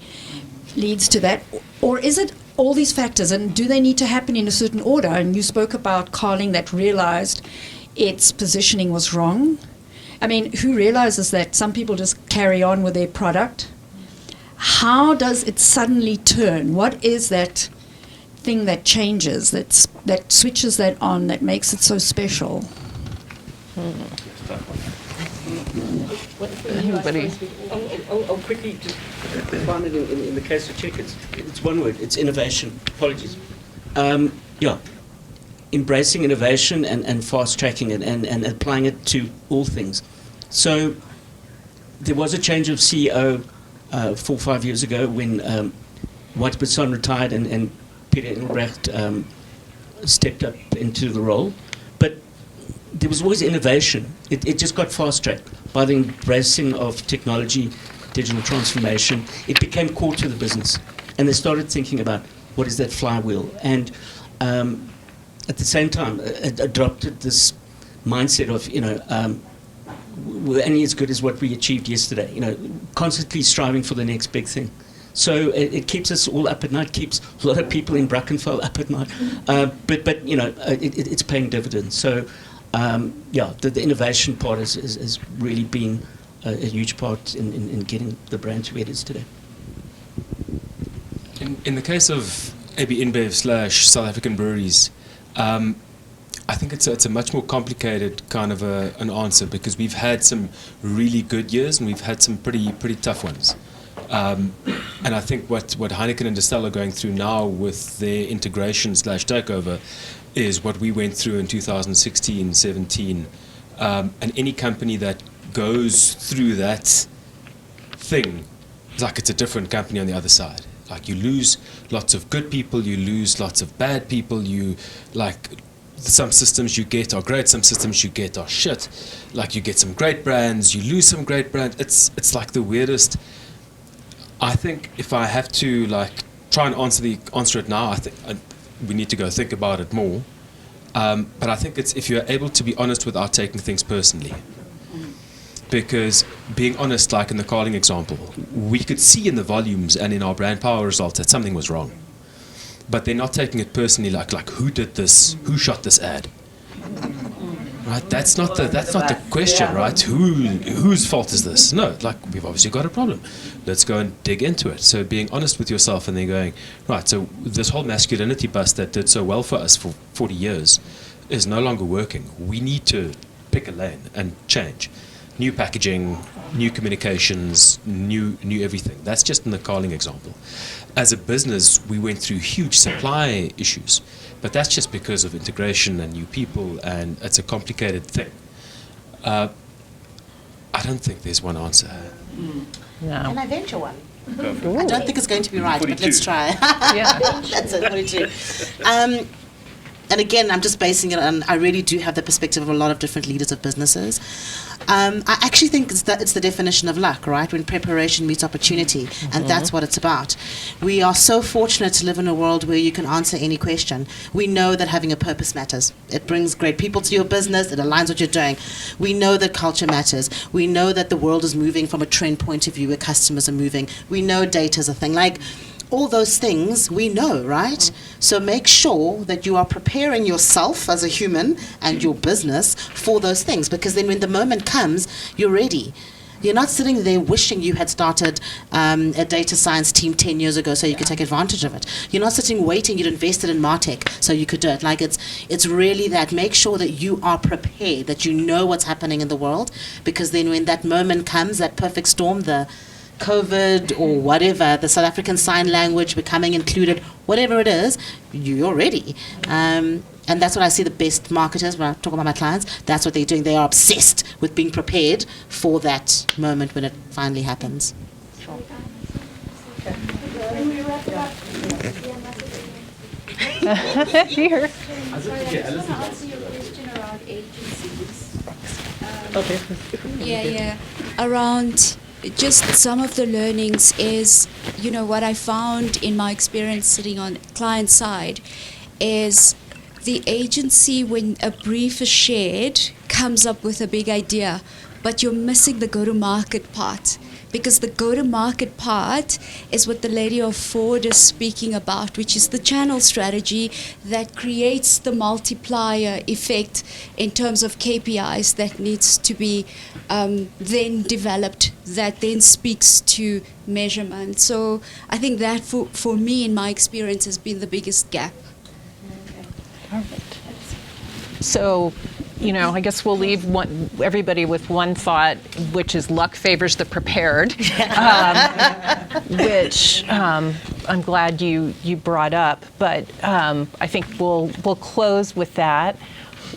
leads to that? Or is it all these factors, and do they need to happen in a certain order? And you spoke about Carling that realized its positioning was wrong. I mean, who realizes that some people just carry on with their product? How does it suddenly turn? What is that thing that changes, that switches that on, that makes it so special? Anybody? I'll quickly just define it in the case of Czech. It's one word. It's innovation. Apologies. Embracing innovation and fast-tracking it and applying it to all things. So there was a change of CEO 4 or 5 years ago when Whitebird retired and Peter Engelbrecht stepped up into the role. But there was always innovation. It just got fast-tracked by the embracing of technology, digital transformation. It became core to the business. And they started thinking about what is that flywheel. And at the same time, adopted this mindset of, we're only as good as what we achieved yesterday, constantly striving for the next big thing. So it keeps us all up at night, keeps a lot of people in Brackenfell up at night. But it's paying dividends. So, the innovation part has really been a huge part in getting the brand to where it is today. In the case of AB InBev / South African breweries, I think it's a much more complicated kind of an answer, because we've had some really good years and we've had some pretty tough ones. And I think what Heineken and Distell are going through now with their integration / takeover is what we went through in 2016, 17. And any company that goes through that thing, it's like it's a different company on the other side. Like, you lose lots of good people, you lose lots of bad people, some systems you get are great, some systems you get are shit. Like, you get some great brands, you lose some great brands. It's like the weirdest. I think if I have to try and answer it now, I think we need to go think about it more. But I think it's if you're able to be honest without taking things personally. Because being honest, like in the Carling example, we could see in the volumes and in our brand power results that something was wrong. But they're not taking it personally, like who did this, who shot this ad, right? That's not the question, right? Whose fault is this? No, we've obviously got a problem. Let's go and dig into it. So being honest with yourself and then going, right, so this whole masculinity bus that did so well for us for 40 years is no longer working. We need to pick a lane and change. New packaging, new communications, new everything. That's just in the Carling example. As a business, we went through huge supply issues, but that's just because of integration and new people, and it's a complicated thing. I don't think there's one answer. No. Can I venture one? I don't think it's going to be right, 42. But let's try. Yeah. That's it, 42. And again, I'm just basing it on, I really do have the perspective of a lot of different leaders of businesses. I actually think it's the definition of luck, right? When preparation meets opportunity, and that's what it's about. We are so fortunate to live in a world where you can answer any question. We know that having a purpose matters. It brings great people to your business. It aligns what you're doing. We know that culture matters. We know that the world is moving from a trend point of view where customers are moving. We know data is a thing. All those things we know, right? So make sure that you are preparing yourself as a human and your business for those things, because then when the moment comes, you're ready. You're not sitting there wishing you had started a data science team 10 years ago so you could take advantage of it. You're not sitting waiting you'd invested in Martech so you could do it. It's really that. Make sure that you are prepared, that you know what's happening in the world, because then when that moment comes, that perfect storm, the COVID or whatever, the South African Sign Language becoming included, whatever it is, you're ready. And that's what I see the best marketers, when I talk about my clients, that's what they're doing. They are obsessed with being prepared for that moment when it finally happens. Sure. Okay. When we wrap it up, Here. Sorry, I just want to answer your question around agencies. Okay. Yeah. Around just some of the learnings is, what I found in my experience sitting on client side is the agency, when a brief is shared, comes up with a big idea, but you're missing the go-to-market part. because the go-to-market part is what the lady of Ford is speaking about, which is the channel strategy that creates the multiplier effect in terms of KPIs that needs to be then developed, that then speaks to measurement. So I think that for me, in my experience, has been the biggest gap. So, I guess we'll leave everybody with one thought, which is luck favors the prepared, which I'm glad you brought up. But I think we'll close with that.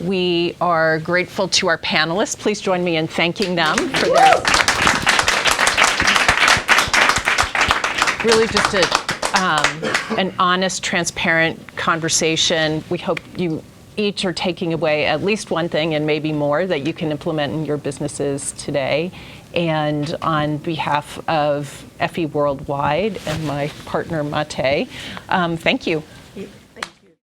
We are grateful to our panelists. Please join me in thanking them for their really just an honest, transparent conversation. We hope you each are taking away at least one thing and maybe more that you can implement in your businesses today. And on behalf of Effie Worldwide and my partner Mate, thank you.